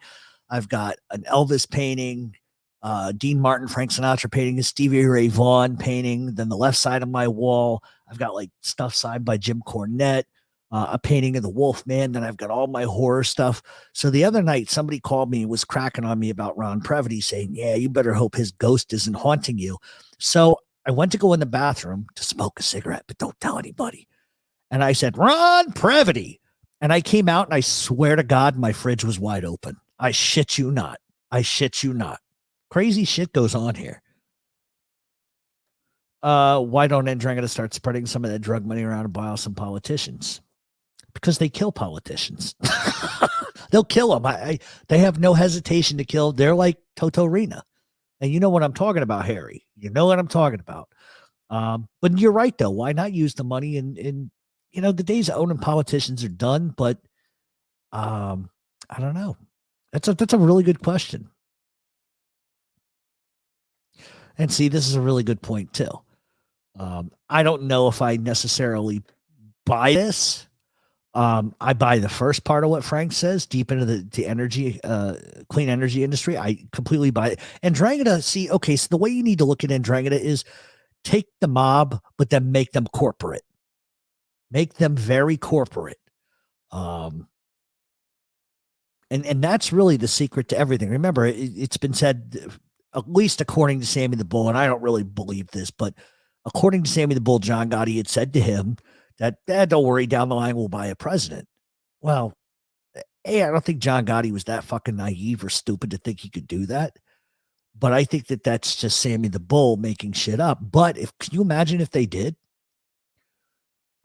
I've got an Elvis painting, Dean Martin, Frank Sinatra painting, a Stevie Ray Vaughan painting. Then the left side of my wall, I've got like stuff signed by Jim Cornette, a painting of the Wolfman. Then I've got all my horror stuff. So the other night, somebody called me and was cracking on me about Ron Previty, saying, yeah, you better hope his ghost isn't haunting you. So I went to go in the bathroom to smoke a cigarette, but don't tell anybody. And I said, Ron Previty. And I came out and I swear to God, my fridge was wide open. I shit you not. Crazy shit goes on here. Why don't ndrangheta start spreading some of that drug money around and buy off some politicians? Because they kill politicians. They'll kill them. They have no hesitation to kill. They're like Totorina. And you know what I'm talking about, Harry. You know what I'm talking about. But you're right, though. Why not use the money in the days of owning politicians are done, but I don't know. That's a really good question. And see, this is a really good point too. I don't know if I necessarily buy this. I buy the first part of what Frank says, deep into the energy, clean energy industry. I completely buy it. And ndrangheta, see, okay, so the way you need to look at ndrangheta is take the mob, but then make them corporate. Make them very corporate. And that's really the secret to everything. Remember, it's been said, at least according to Sammy the Bull, and I don't really believe this, but according to Sammy the Bull, John Gotti had said to him that, don't worry, down the line we'll buy a president. Well, I don't think John Gotti was that fucking naive or stupid to think he could do that. But I think that that's just Sammy the Bull making shit up. But can you imagine if they did?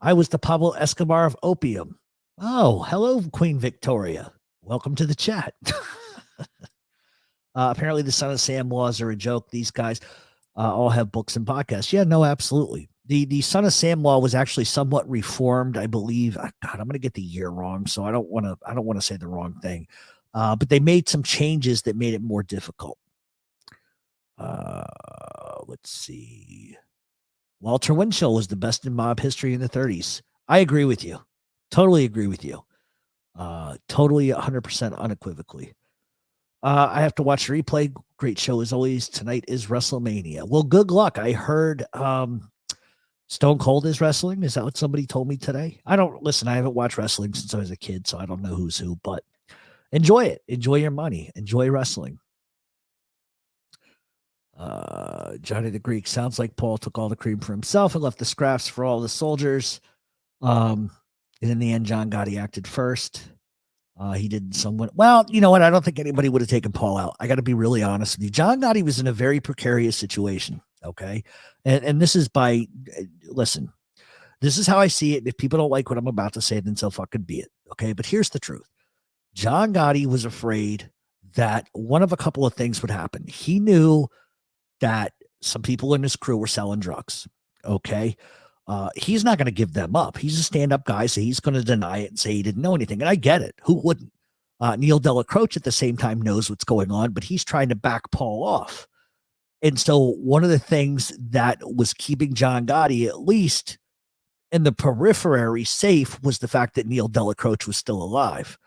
I was the Pablo Escobar of opium. Oh, hello, Queen Victoria. Welcome to the chat. Apparently the Son of Sam laws are a joke. These guys all have books and podcasts. Yeah, no, absolutely. The Son of Sam law was actually somewhat reformed, I believe. God, I'm going to get the year wrong, so I don't want to say the wrong thing. But they made some changes that made it more difficult. Let's see. Walter Winchell was the best in mob history in the 30s. I agree with you. Totally agree with you. Totally 100% unequivocally. I have to watch the replay. Great show as always. Tonight is WrestleMania. Well, good luck. I heard Stone Cold is wrestling. Is that what somebody told me today? I haven't watched wrestling since I was a kid, so I don't know who's who, but enjoy it. Enjoy your money. Enjoy wrestling. Johnny the Greek, sounds like Paul took all the cream for himself and left the scraps for all the soldiers. And in the end, John Gotti acted first. He did somewhat well. You know what? I don't think anybody would have taken Paul out. I got to be really honest with you. John Gotti was in a very precarious situation. Okay. And this is listen, this is how I see it. If people don't like what I'm about to say, then so fucking be it. Okay. But here's the truth. John Gotti was afraid that one of a couple of things would happen. He knew that some people in his crew were selling drugs. Okay. He's not going to give them up. He's a stand-up guy, so he's going to deny it and say he didn't know anything. And I get it. Who wouldn't? Neil Delacroce at the same time knows what's going on, but he's trying to back Paul off. And so one of the things that was keeping John Gotti, at least in the periphery, safe was the fact that Neil Delacroce was still alive.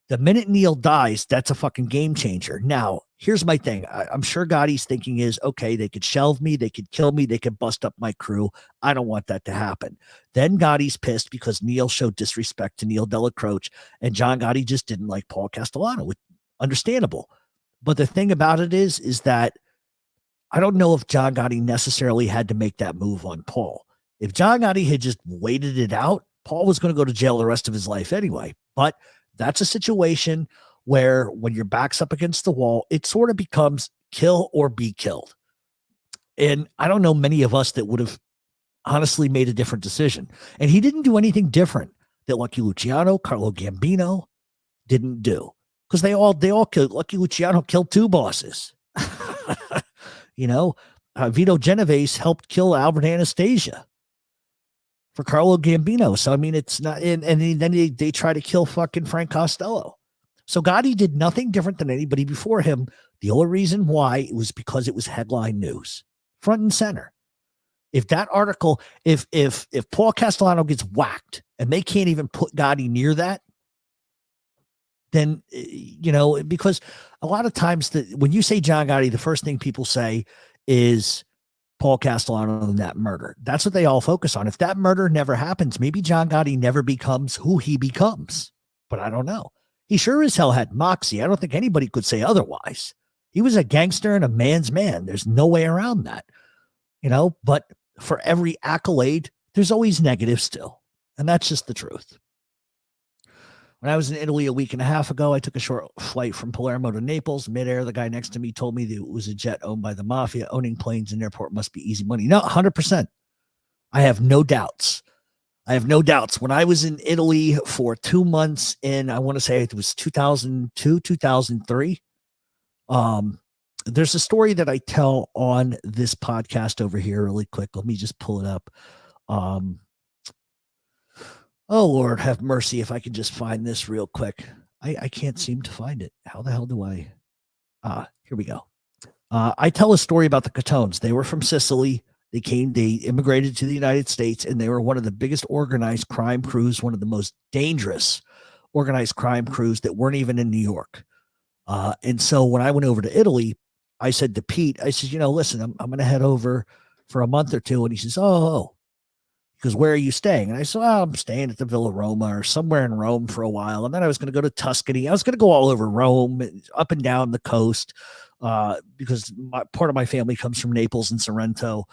The minute Neil dies, that's a fucking game changer. Now, here's my thing. I'm sure Gotti's thinking is, okay, they could shelve me, they could kill me, they could bust up my crew. I don't want that to happen. Then Gotti's pissed because Neil showed disrespect to Neil Delacroce, and John Gotti just didn't like Paul Castellano. Understandable. But the thing about it is that I don't know if John Gotti necessarily had to make that move on Paul. If John Gotti had just waited it out, Paul was going to go to jail the rest of his life anyway. But that's a situation where when your back's up against the wall, it sort of becomes kill or be killed. And I don't know many of us that would have honestly made a different decision. And he didn't do anything different that Lucky Luciano, Carlo Gambino didn't do. Because they all killed. Lucky Luciano killed two bosses. Vito Genovese helped kill Albert Anastasia for Carlo Gambino. So, I mean, it's not, and then they try to kill fucking Frank Costello. So Gotti did nothing different than anybody before him. The only reason why it was because it was headline news, front and center. If that article, if Paul Castellano gets whacked and they can't even put Gotti near that, then, because a lot of times when you say John Gotti, the first thing people say is Paul Castellano and that murder. That's what they all focus on. If that murder never happens, maybe John Gotti never becomes who he becomes. But I don't know. He sure as hell had moxie. I don't think anybody could say otherwise. He was a gangster and a man's man. There's no way around that. But for every accolade, there's always negative still. And that's just the truth. When I was in Italy a week and a half ago, I took a short flight from Palermo to Naples. Midair, the guy next to me told me that it was a jet owned by the Mafia. Owning planes in an airport must be easy money. No, 100%. I have no doubts. When I was in Italy for 2 months in, I want to say it was 2002, 2003. There's a story that I tell on this podcast over here really quick. Let me just pull it up. Oh, Lord, have mercy if I can just find this real quick. I can't seem to find it. How the hell do I? Here we go. I tell a story about the Catones. They were from Sicily. They immigrated to the United States, and they were one of the biggest organized crime crews, one of the most dangerous organized crime crews that weren't even in New York. And so when I went over to Italy, I said to Pete, I said, listen, I'm going to head over for a month or two. And he says, oh. Because where are you staying? And I said, I'm staying at the Villa Roma or somewhere in Rome for a while. And then I was going to go to Tuscany. I was going to go all over Rome, up and down the coast, because part of my family comes from Naples and Sorrento.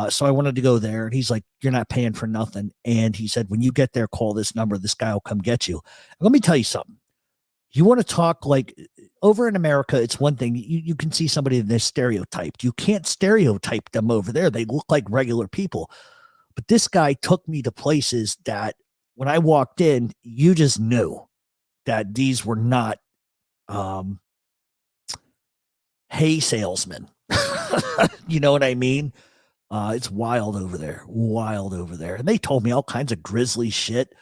So I wanted to go there. And he's like, you're not paying for nothing. And he said, when you get there, call this number. This guy will come get you. And let me tell you something. You want to talk like over in America, it's one thing. You can see somebody that's stereotyped. You can't stereotype them over there. They look like regular people. But this guy took me to places that when I walked in, you just knew that these were not hay salesmen. You know what I mean? It's wild over there. And they told me all kinds of grisly shit.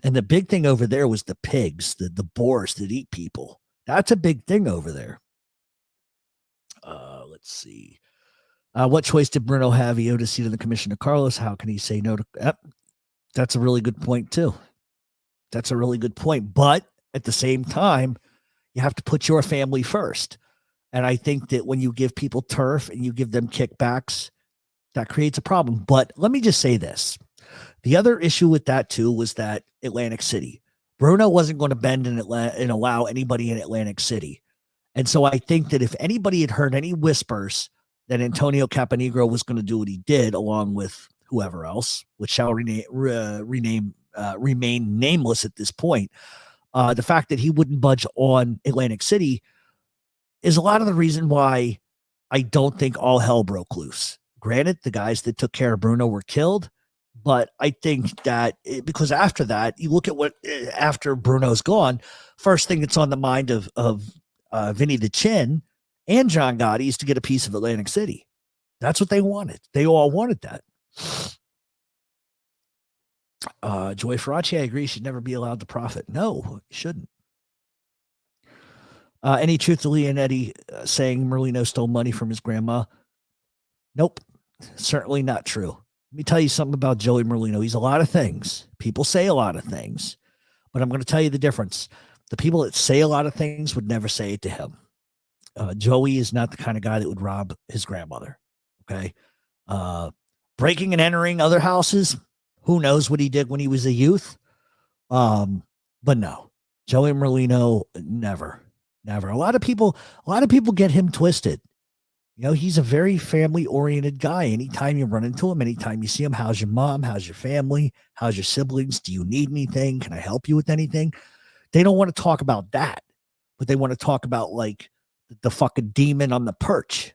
And the big thing over there was the pigs, the boars that eat people. That's a big thing over there. Let's see. What choice did Bruno have? He owed a seat in the commission to Carlos. How can he say no to? That's a really good point too. That's a really good point. But at the same time, you have to put your family first. And I think that when you give people turf and you give them kickbacks, that creates a problem. But let me just say this. The other issue with that too was that Atlantic City. Bruno wasn't going to bend and allow anybody in Atlantic City. And so I think that if anybody had heard any whispers that Antonio Caponegro was going to do what he did, along with whoever else, which shall remain nameless at this point, the fact that he wouldn't budge on Atlantic City is a lot of the reason why I don't think all hell broke loose. Granted, the guys that took care of Bruno were killed, but I think that because after that, you look at what after Bruno's gone, first thing that's on the mind of Vinny the Chin and John Gotti is to get a piece of Atlantic City. That's what they wanted. They all wanted that. Joy Faraci, I agree, should never be allowed to profit. No, shouldn't. Any truth to Leonetti saying Merlino stole money from his grandma? Nope, certainly not true. Let me tell you something about Joey Merlino. He's a lot of things. People say a lot of things, but I'm going to tell you the difference. The people that say a lot of things would never say it to him. Joey is not the kind of guy that would rob his grandmother. Okay. Breaking and entering other houses. Who knows what he did when he was a youth? But no, Joey Merlino, never. A lot of people get him twisted. You know, he's a very family-oriented guy. Anytime you run into him, anytime you see him, how's your mom? How's your family? How's your siblings? Do you need anything? Can I help you with anything? They don't want to talk about that, but they want to talk about like the fucking demon on the perch.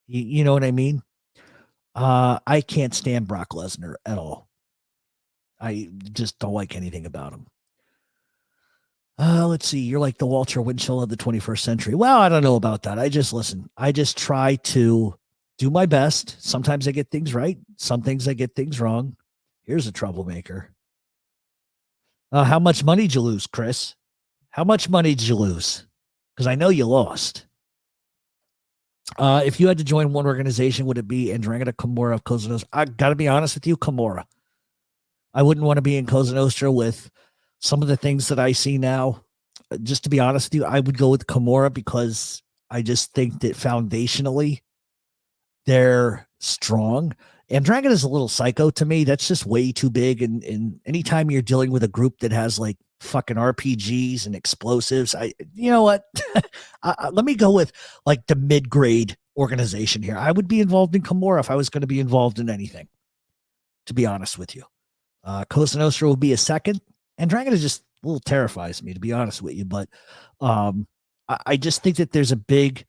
You know what I mean? I can't stand Brock Lesnar at all. I just don't like anything about him. Let's see. You're like the Walter Winchell of the 21st century. Well, I don't know about that. I just try to do my best. Sometimes I get things right. Some things I get things wrong. Here's a troublemaker. How much money did you lose, Chris? How much money did you lose? Because I know you lost. If you had to join one organization, would it be ndrangheta, Kimura, Cosa Nostra? I got to be honest with you, Kimura. I wouldn't want to be in Cosa Nostra with some of the things that I see now. Just to be honest with you, I would go with Kimura because I just think that foundationally they're strong. Ndrangheta is a little psycho to me. That's just way too big. And anytime you're dealing with a group that has like fucking RPGs and explosives, you know what? Let me go with like the mid-grade organization here. I would be involved in Kimura if I was going to be involved in anything, to be honest with you. Cosa Nostra will be a second. Ndrangheta just a little terrifies me, to be honest with you. But I just think that there's a big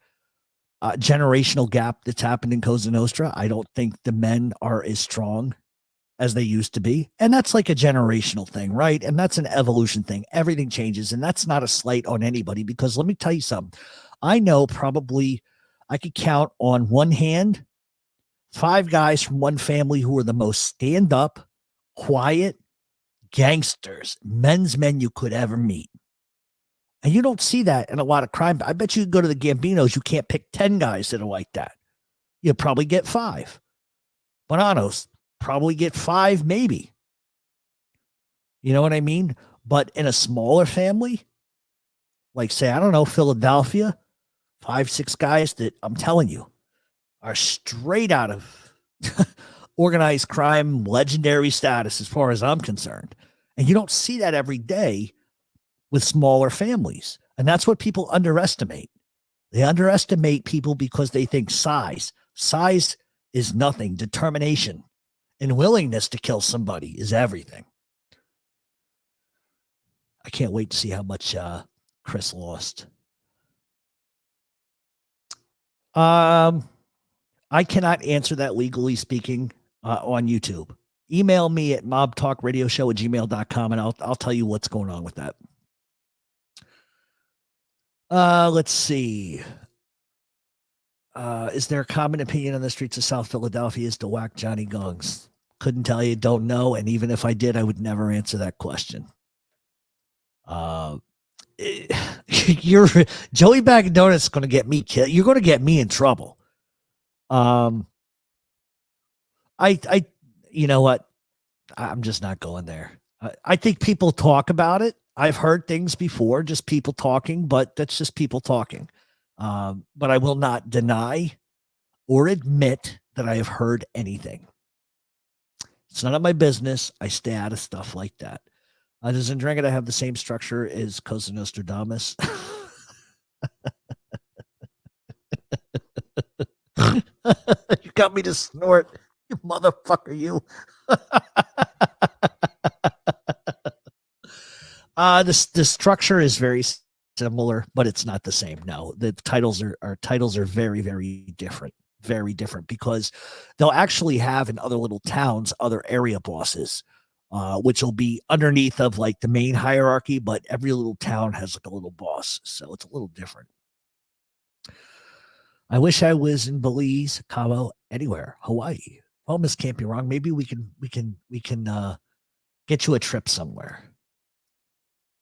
generational gap that's happened in Cosa Nostra. I don't think the men are as strong as they used to be. And that's like a generational thing, right? And that's an evolution thing. Everything changes. And that's not a slight on anybody, because let me tell you something. I know probably I could count on one hand 5 guys from one family who are the most stand-up, quiet gangsters, men's men you could ever meet. And you don't see that in a lot of crime. I bet you go to the Gambinos, you can't pick 10 guys that are like that. You'll probably get 5. Bonanos, probably get 5, maybe. You know what I mean? But in a smaller family, like say, I don't know, Philadelphia, 5, 6 guys that I'm telling you are straight out of organized crime, legendary status as far as I'm concerned. And you don't see that every day with smaller families. And that's what people underestimate. They underestimate people because they think size. Size is nothing. Determination and willingness to kill somebody is everything. I can't wait to see how much Chris lost. I cannot answer that legally speaking on YouTube. Email me at mobtalkradioshow@gmail.com and I'll tell you what's going on with that. Let's see. Is there a common opinion on the streets of South Philadelphia as to whack Johnny Gongs? Couldn't tell you, don't know. And even if I did, I would never answer that question. You're Joey Bag of Donuts is going to get me killed. You're going to get me in trouble. You know what? I'm just not going there. I think people talk about it. I've heard things before, just people talking, but that's just people talking. But I will not deny or admit that I have heard anything. It's none of my business. I stay out of stuff like that. Does ndrangheta have the same structure as Cosa Nostradamus? You got me to snort, you motherfucker, you. The structure is very similar, but it's not the same. No, the titles are very, very different. Very different, because they'll actually have in other little towns other area bosses, which will be underneath of like the main hierarchy, but every little town has like a little boss, so it's a little different. I wish I was in Belize, Cabo, anywhere, Hawaii. Well, Miss can't be wrong. Maybe we can get you a trip somewhere.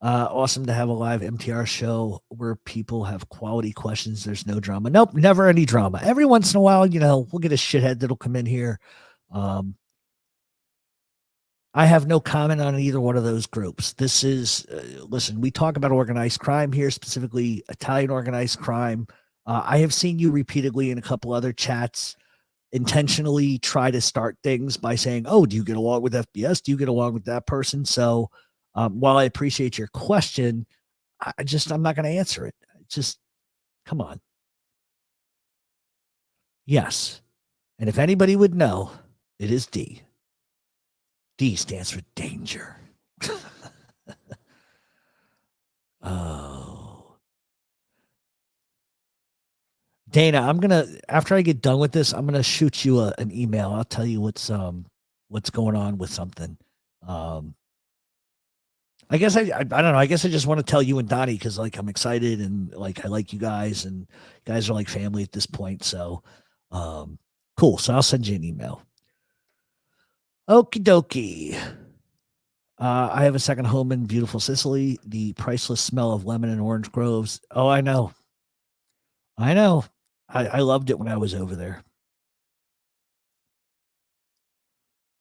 Awesome to have a live MTR show where people have quality questions. There's no drama. Nope, never any drama. Every once in a while, we'll get a shithead that'll come in here. I have no comment on either one of those groups. This is, listen, we talk about organized crime here, specifically Italian organized crime. I have seen you repeatedly in a couple other chats intentionally try to start things by saying, oh, do you get along with FBS? Do you get along with that person? So while I appreciate your question, I'm not going to answer it. Just come on. Yes. And if anybody would know, it is D. D stands for danger. Oh. Dana, after I get done with this, I'm going to shoot you an email. I'll tell you what's going on with something. I guess I don't know. I guess I just want to tell you and Donnie because like I'm excited and like I like you guys and you guys are like family at this point. So cool. So I'll send you an email. Okie dokie. I have a second home in beautiful Sicily. The priceless smell of lemon and orange groves. Oh, I know. I loved it when I was over there.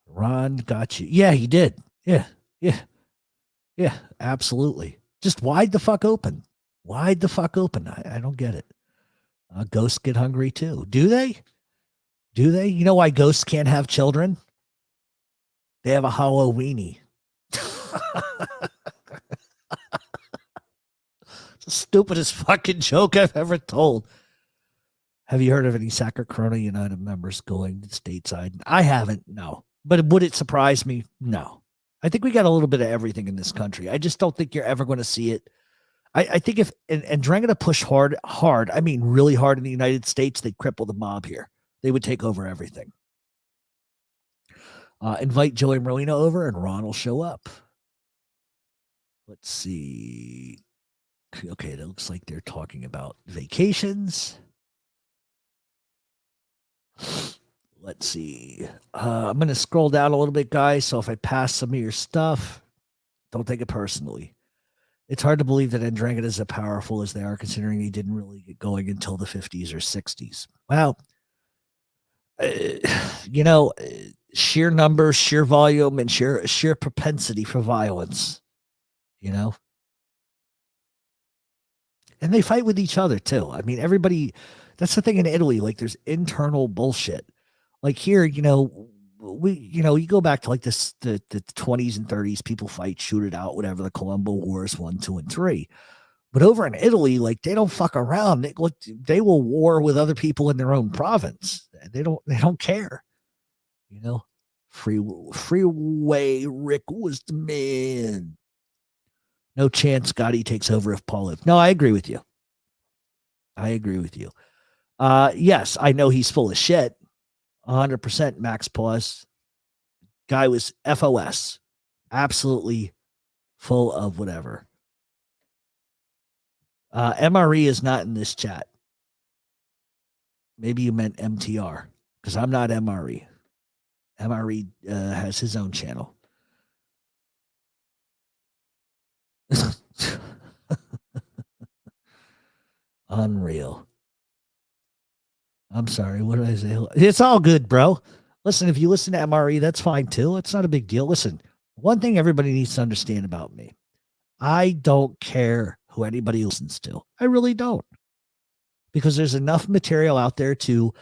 Ron got you. Yeah, he did. Yeah, absolutely. Just wide the fuck open. I don't get it. Ghosts get hungry too. Do they? You know why ghosts can't have children? They have a hollow weenie. It's the stupidest fucking joke I've ever told. Have you heard of any Sacra Corona United members going stateside? I haven't, no. But would it surprise me? No. I think we got a little bit of everything in this country. I just don't think you're ever going to see it. I think if ndrangheta push hard, I mean really hard in the United States, they'd cripple the mob here. They would take over everything. Invite Joey Marino over and Ron will show up. Let's see. Okay, it looks like they're talking about vacations. Let's see. I'm going to scroll down a little bit, guys. So if I pass some of your stuff, don't take it personally. It's hard to believe that ndrangheta is as powerful as they are, considering he didn't really get going until the 50s or 60s. Well, sheer numbers, sheer volume, and sheer propensity for violence, And they fight with each other, too. I mean, everybody, that's the thing in Italy. Like, there's internal bullshit. Like here, you go back to like the 20s and 30s, people fight, shoot it out, whatever, the Colombo Wars 1, 2, and 3. But over in Italy, like they don't fuck around. They will war with other people in their own province. They don't care. Freeway Rick was the man. No chance Gotti takes over if Paul lived. No, I agree with you. Yes, I know he's full of shit. 100% Max Pause. Guy was FOS. Absolutely full of whatever. MRE is not in this chat. Maybe you meant MTR because I'm not MRE. MRE has his own channel. Unreal. I'm sorry. What did I say? It's all good, bro. Listen, if you listen to MRE, that's fine too. It's not a big deal. Listen, one thing everybody needs to understand about me. I don't care who anybody listens to. I really don't. Because there's enough material out there to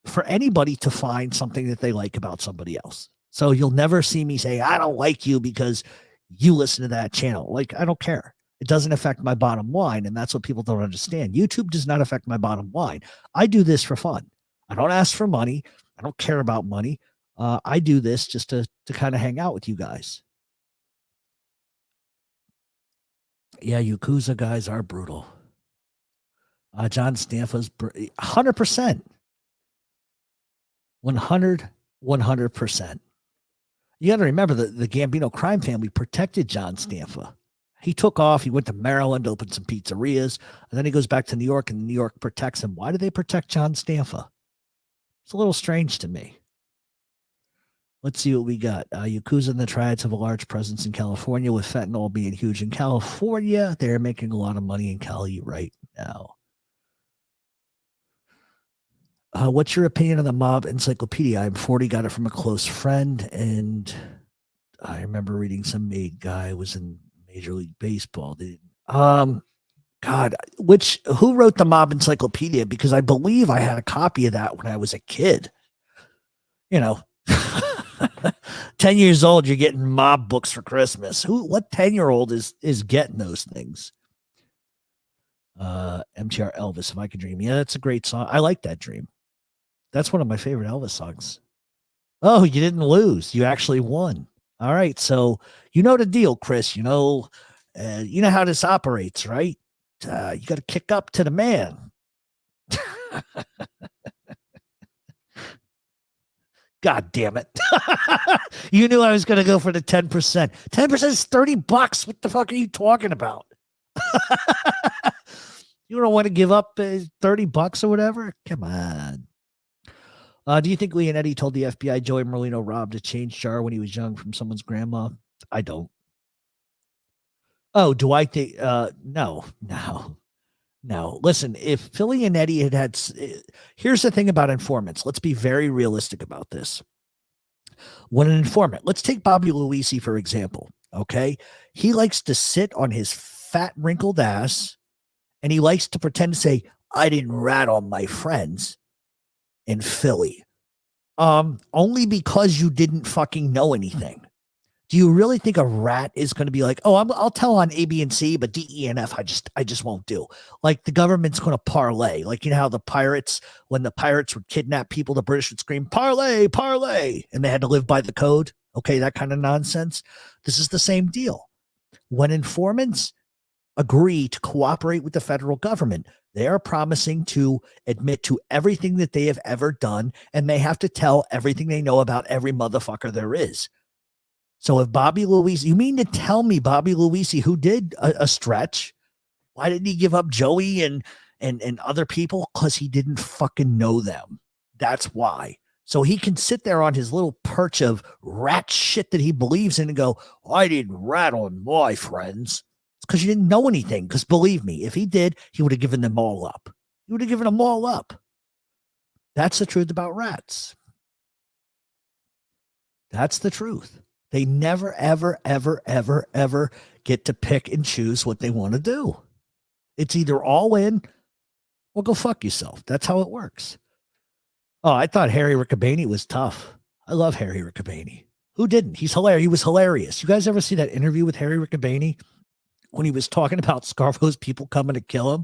for anybody to find something that they like about somebody else. So you'll never see me say, I don't like you because you listen to that channel. Like, I don't care. It doesn't affect my bottom line. And that's what people don't understand. YouTube does not affect my bottom line. I do this for fun. I don't ask for money. I don't care about money. I do this just to kind of hang out with you guys. Yeah, Yakuza guys are brutal. John Stanfa's 100%. 100%. You got to remember that the Gambino crime family protected John Stanfa. He took off. He went to Maryland, opened some pizzerias, and then he goes back to New York, and New York protects him. Why do they protect John Stanfa? It's a little strange to me. Let's see what we got. Yakuza and the Triads have a large presence in California, with fentanyl being huge in California. They're making a lot of money in Cali right now. What's your opinion on the mob encyclopedia? I'm 40, got it from a close friend, and I remember reading some maid guy was in Major League Baseball. God, who wrote the mob encyclopedia? Because I believe I had a copy of that when I was a kid. 10 years old, you're getting mob books for Christmas. What 10-year-old is getting those things? MTR Elvis, If I Could Dream. Yeah, that's a great song. I like that dream. That's one of my favorite Elvis songs. Oh, you didn't lose. You actually won. All right. So you know the deal, Chris. You know how this operates, right? You got to kick up to the man. God damn it. You knew I was going to go for the 10%. 10% is $30. What the fuck are you talking about? You don't want to give up $30 or whatever? Come on. Do you think Leonetti told the FBI Joey Merlino robbed a change jar when he was young from someone's grandma? I don't. Oh, do I think? No. Listen, if Philly and Eddie had, here's the thing about informants. Let's be very realistic about this. When an informant, let's take Bobby Luisi, for example. Okay. He likes to sit on his fat, wrinkled ass, and he likes to pretend to say, I didn't rat on my friends in Philly. Only because you didn't fucking know anything. Do you really think a rat is going to be like, oh, I'll tell on A, B, and C, but D, E, and F, I just won't do. Like the government's going to parlay. Like, you know how the pirates, when the pirates would kidnap people, the British would scream, parlay, parlay, and they had to live by the code. Okay, that kind of nonsense. This is the same deal. When informants agree to cooperate with the federal government, they are promising to admit to everything that they have ever done, and they have to tell everything they know about every motherfucker there is. So if Bobby Luisi, you mean to tell me Bobby Luisi, who did a stretch, why didn't he give up Joey and other people? Because he didn't fucking know them. That's why. So he can sit there on his little perch of rat shit that he believes in and go, I didn't rat on my friends. It's because you didn't know anything. Because believe me, if he did, he would have given them all up. He would have given them all up. That's the truth about rats. That's the truth. They never, ever, ever, ever, ever get to pick and choose what they want to do. It's either all in or go fuck yourself. That's how it works. Oh, I thought Harry Riccobaney was tough. I love Harry Riccobaney. Who didn't? He's hilarious. He was hilarious. You guys ever see that interview with Harry Riccobaney when he was talking about Scarfo's people coming to kill him?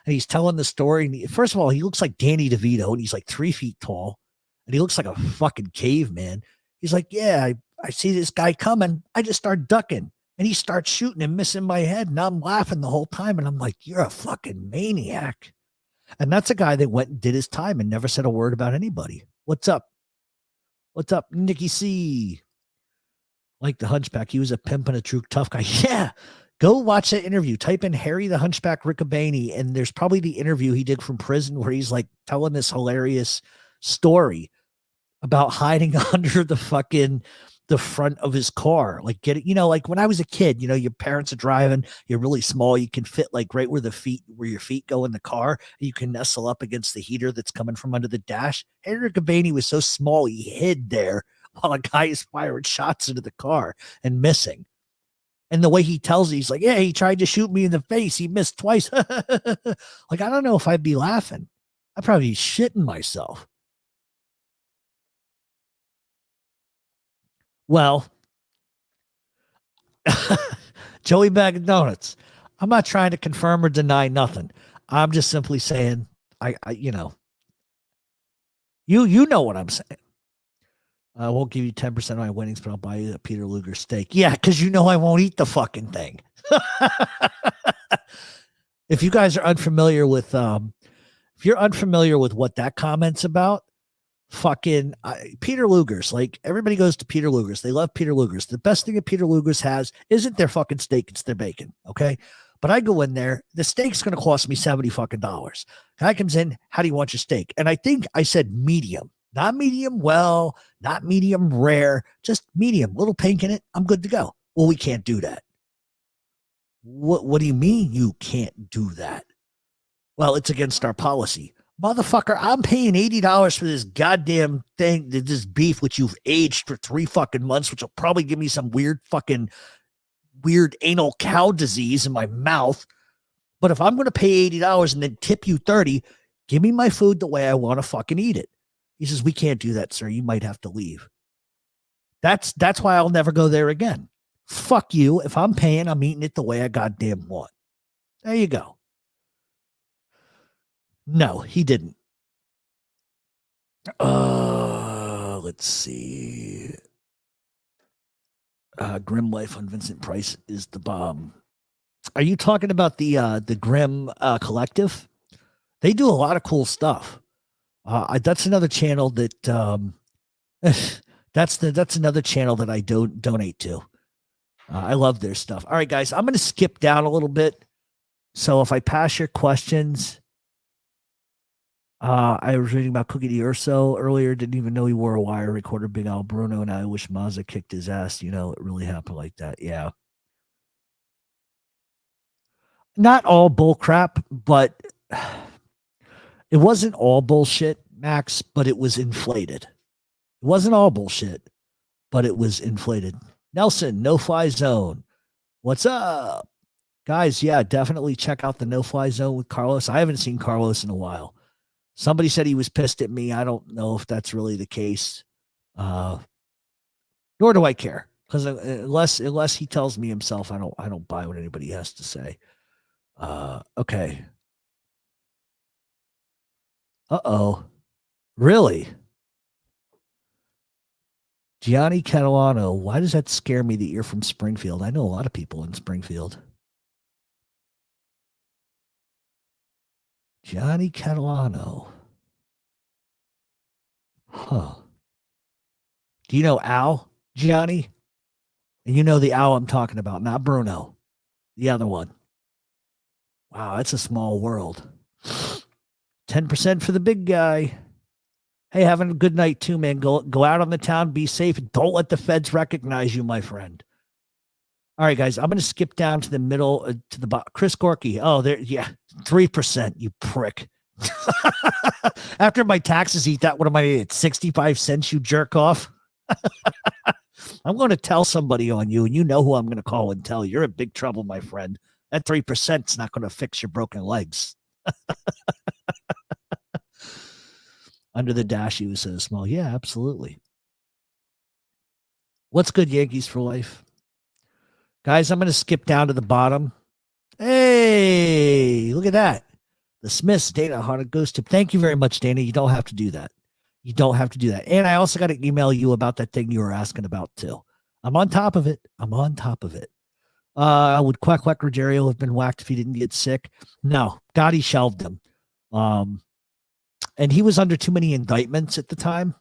And he's telling the story. And first of all, he looks like Danny DeVito, and he's like 3 feet tall. And he looks like a fucking caveman. He's like, yeah, I see this guy coming. I just start ducking, and he starts shooting and missing my head. And I'm laughing the whole time. And I'm like, you're a fucking maniac. And that's a guy that went and did his time and never said a word about anybody. What's up? What's up, Nikki C? Like the Hunchback. He was a pimp and a true tough guy. Yeah. Go watch that interview. Type in Harry the Hunchback Riccobaney, and there's probably the interview he did from prison where he's like telling this hilarious story about hiding under the front of his car. Like like when I was a kid, your parents are driving, you're really small. You can fit like right where your feet go in the car. You can nestle up against the heater that's coming from under the dash. Harry Riccobaney was so small, he hid there while a guy is firing shots into the car and missing. And the way he tells it, he's like, yeah, he tried to shoot me in the face. He missed twice. Like, I don't know if I'd be laughing. I'd probably be shitting myself. Well, Joey Bag of Donuts. I'm not trying to confirm or deny nothing. I'm just simply saying, you know what I'm saying. I won't give you 10% of my winnings, but I'll buy you a Peter Luger steak. Yeah, because you know I won't eat the fucking thing. If you guys are unfamiliar with, if you're unfamiliar with what that comment's about, fucking Peter Luger's. Like, everybody goes to Peter Luger's. They love Peter Luger's. The best thing that Peter Luger's has isn't their fucking steak, it's their bacon. Okay. But I go in there, the steak's going to cost me $70 fucking dollars. Guy comes in, how do you want your steak? And I think I said medium, not medium well, not medium rare, just medium, little pink in it. I'm good to go. Well, we can't do that. What do you mean you can't do that? Well, it's against our policy. Motherfucker, I'm paying $80 for this goddamn thing, this beef, which you've aged for 3 fucking months, which will probably give me some weird anal cow disease in my mouth. But if I'm going to pay $80 and then tip you $30, give me my food the way I want to fucking eat it. He says, we can't do that, sir. You might have to leave. That's why I'll never go there again. Fuck you. If I'm paying, I'm eating it the way I goddamn want. There you go. No, he didn't. Let's see. Grim Life on Vincent Price is the bomb. Are you talking about the Grim Collective? They do a lot of cool stuff. That's another channel that that's another channel that I donate to. I love their stuff. All right, guys, I'm going to skip down a little bit. So if I pass your questions, I was reading about Cookie D'Urso earlier. Didn't even know he wore a wire recorder, Big Al Bruno, and I wish Mazza kicked his ass. You know, it really happened like that. Yeah. Not all bull crap, but it wasn't all bullshit, Max, but it was inflated. It wasn't all bullshit, but it was inflated. Nelson, No Fly Zone. What's up? Guys, yeah, definitely check out the No Fly Zone with Carlos. I haven't seen Carlos in a while. Somebody said he was pissed at me. I don't know if that's really the case. Nor do I care. Because unless he tells me himself, I don't buy what anybody has to say. Okay. Uh-oh. Really? Gianni Catalano. Why does that scare me that you're from Springfield? I know a lot of people in Springfield. Gianni Catalano. Huh. Do you know Al, Gianni? And you know the Al I'm talking about, not Bruno. The other one. Wow, that's a small world. 10% for the big guy. Hey, having a good night too, man. Go out on the town, be safe, and don't let the feds recognize you, my friend. All right, guys, I'm going to skip down to the middle, to the bottom. Chris Gorky. Oh, there, yeah, 3%, you prick. After my taxes eat that, what am I at? 65 cents, you jerk off? I'm going to tell somebody on you, and you know who I'm going to call and tell. You're in big trouble, my friend. That 3% is not going to fix your broken legs. Under the dash, he was so small. Yeah, absolutely. What's good, Yankees for life? Guys, I'm going to skip down to the bottom. Hey, look at that. The Smiths, Dana, Haunted Ghost Tip. Thank you very much, Dana. You don't have to do that. You don't have to do that. And I also got to email you about that thing you were asking about, too. I'm on top of it. Would Quack Quack Rogerio have been whacked if he didn't get sick? No. Gotti shelved him. And he was under too many indictments at the time.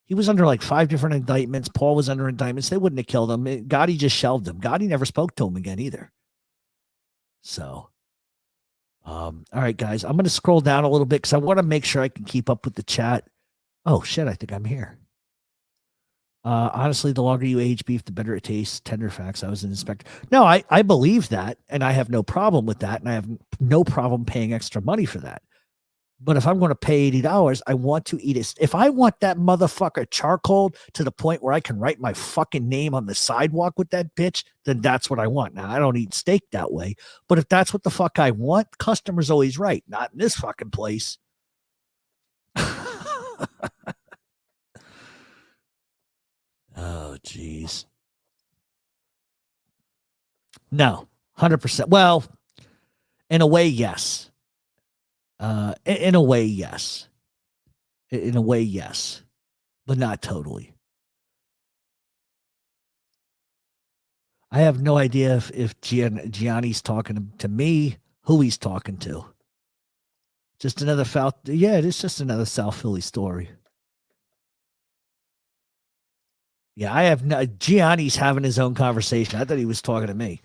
He was under like 5 different indictments. Paul was under indictments. They wouldn't have killed him. Gotti just shelved him. Gotti never spoke to him again either. So, all right, guys, I'm going to scroll down a little bit because I want to make sure I can keep up with the chat. Oh, shit, I think I'm here. Honestly, the longer you age beef, the better it tastes. Tender facts. I was an inspector. No, I believe that, and I have no problem with that, and I have no problem paying extra money for that. But if I'm going to pay $80, I want to eat it. If I want that motherfucker charcoal to the point where I can write my fucking name on the sidewalk with that bitch, then that's what I want. Now, I don't eat steak that way, but if that's what the fuck I want, customer's always right. Not in this fucking place. Oh, geez. No, 100%. Well, in a way, yes. In a way, yes. In a way, yes, but not totally. I have no idea if Gianni's talking to me, who he's talking to. Just another South. Yeah, it is just another South Philly story. Yeah, I have no. Gianni's having his own conversation. I thought he was talking to me.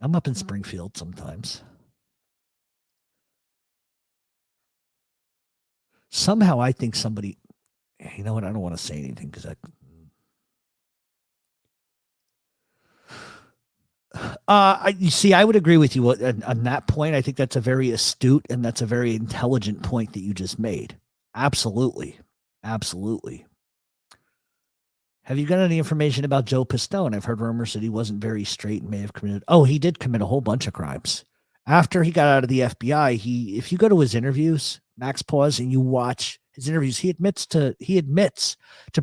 I'm up in Springfield sometimes. Somehow I think somebody, you know what? I don't want to say anything because you see, I would agree with you on that point. I think that's a very astute and that's a very intelligent point that you just made. Absolutely. Absolutely. Have you got any information about Joe Pistone? I've heard rumors that he wasn't very straight and may have committed. Oh, he did commit a whole bunch of crimes. After he got out of the FBI, if you go to his interviews, Max Pause, and you watch his interviews, he admits to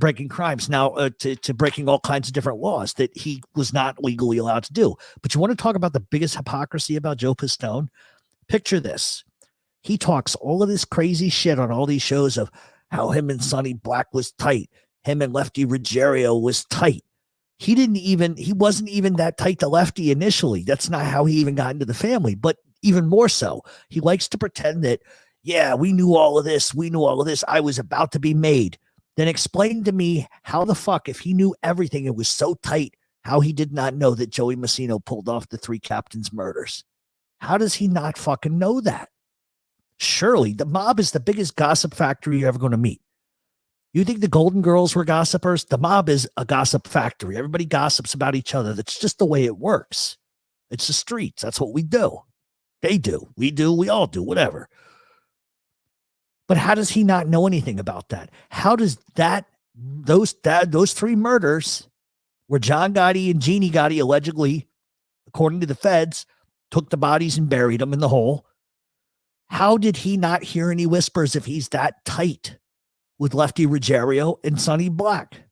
breaking crimes. Now, to breaking all kinds of different laws that he was not legally allowed to do. But you want to talk about the biggest hypocrisy about Joe Pistone? Picture this. He talks all of this crazy shit on all these shows of how him and Sonny Black was tight. Him and Lefty Ruggiero was tight. He wasn't even that tight to Lefty initially. That's not how he even got into the family. But even more so, he likes to pretend that, yeah, we knew all of this. We knew all of this. I was about to be made. Then explain to me how the fuck, if he knew everything, it was so tight, how he did not know that Joey Massino pulled off the 3 captains' murders. How does he not fucking know that? Surely the mob is the biggest gossip factory you're ever going to meet. You think the Golden Girls were gossipers? The mob is a gossip factory. Everybody gossips about each other. That's just the way it works. It's the streets. That's what we do. They do. We do. We all do. Whatever. But how does he not know anything about that? How does those 3 murders where John Gotti and Jeannie Gotti allegedly, according to the feds, took the bodies and buried them in the hole? How did he not hear any whispers if he's that tight with Lefty Ruggiero and Sonny Black?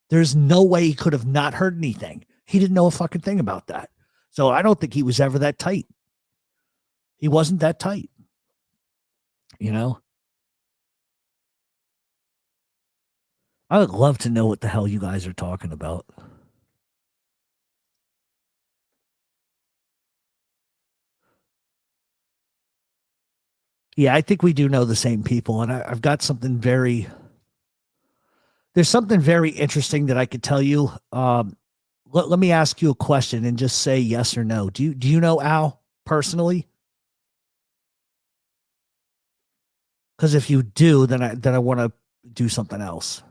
There's no way he could have not heard anything. He didn't know a fucking thing about that. So I don't think he was ever that tight. He wasn't that tight. You know? I would love to know what the hell you guys are talking about. Yeah, I think we do know the same people. And I've got something there's something very interesting that I could tell you. Let me ask you a question and just say yes or no. Do you know Al personally? Because if you do, then I want to do something else.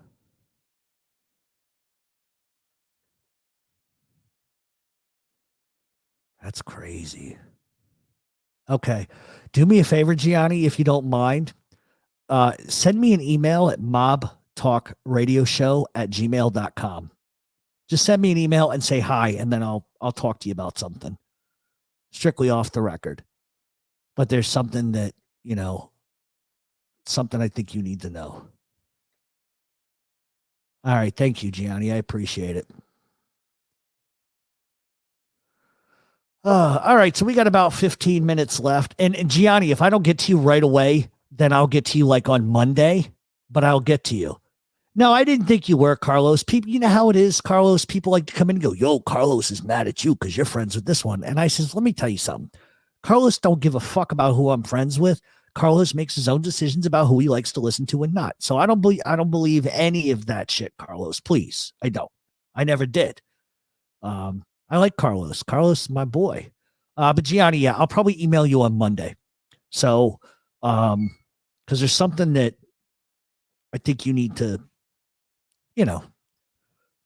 That's crazy. Okay. Do me a favor, Gianni, if you don't mind. Send me an email at mobtalkradioshow@gmail.com. Just send me an email and say hi, and then I'll talk to you about something. Strictly off the record. But there's something that, something I think you need to know. All right. Thank you, Gianni. I appreciate it. All right. So we got about 15 minutes left. And Gianni, if I don't get to you right away, then I'll get to you like on Monday, but I'll get to you. No, I didn't think you were, Carlos. People, you know how it is, Carlos. People like to come in and go, yo, Carlos is mad at you because you're friends with this one. And I says, let me tell you something. Carlos don't give a fuck about who I'm friends with. Carlos makes his own decisions about who he likes to listen to and not. So I don't believe any of that shit, Carlos. Please. I don't. I never did. I like Carlos. Carlos is my boy. But Gianni, yeah, I'll probably email you on Monday. So, because there's something that I think you need to,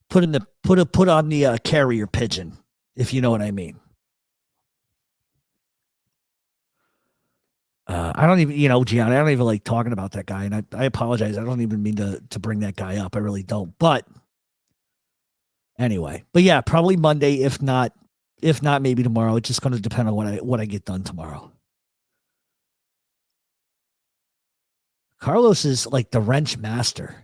put on the carrier pigeon, if you know what I mean. I don't even, Gianni, I don't even like talking about that guy. And I apologize. I don't even mean to bring that guy up. I really don't. But anyway, but yeah, probably Monday. If not, maybe tomorrow. It's just going to depend on what I get done tomorrow. Carlos is like the wrench master.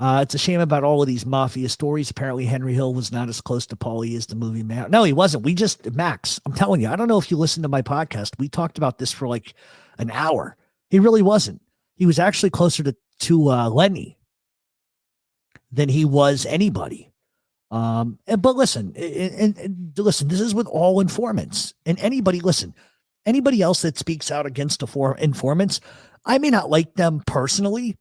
It's a shame about all of these mafia stories. Apparently, Henry Hill was not as close to Paulie as the movie man. No, he wasn't. Max, I'm telling you, I don't know if you listened to my podcast. We talked about this for like an hour. He really wasn't. He was actually closer to Lenny than he was anybody. But listen, and listen, this is with all informants and anybody else that speaks out against informants. I may not like them personally,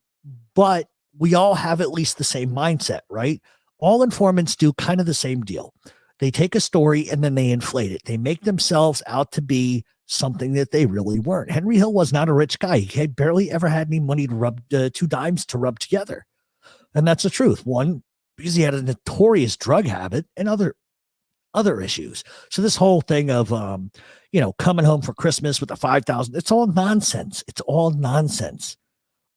but we all have at least the same mindset, right? All informants do kind of the same deal. They take a story and then they inflate it. They make themselves out to be something that they really weren't. Henry Hill was not a rich guy. He had barely ever had any money to rub 2 dimes to rub together. And that's the truth. One, because he had a notorious drug habit and other issues. So this whole thing of, coming home for Christmas with the 5,000, it's all nonsense. It's all nonsense.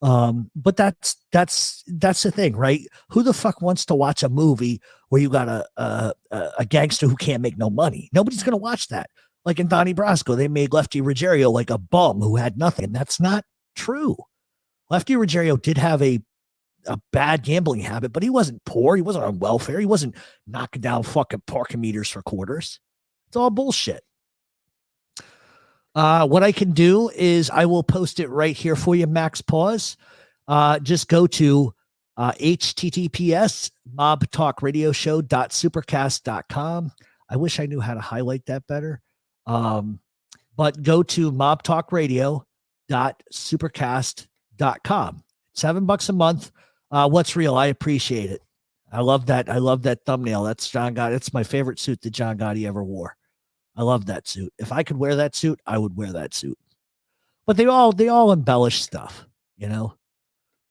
But that's the thing, right? Who the fuck wants to watch a movie where you got a gangster who can't make no money? Nobody's going to watch that. Like in Donnie Brasco, they made Lefty Ruggiero like a bum who had nothing. And that's not true. Lefty Ruggiero did have a bad gambling habit, but he wasn't poor. He wasn't on welfare. He wasn't knocking down fucking parking meters for quarters. It's all bullshit. What I can do is I will post it right here for you, Max Pause. Just go to https mobtalkradioshow.supercast.com. I wish I knew how to highlight that better. But go to mobtalkradio.supercast.com. $7 a month. What's real? I appreciate it. I love that. I love that thumbnail. That's John Gotti. It's my favorite suit that John Gotti ever wore. I love that suit. If I could wear that suit, I would wear that suit. But they all embellish stuff,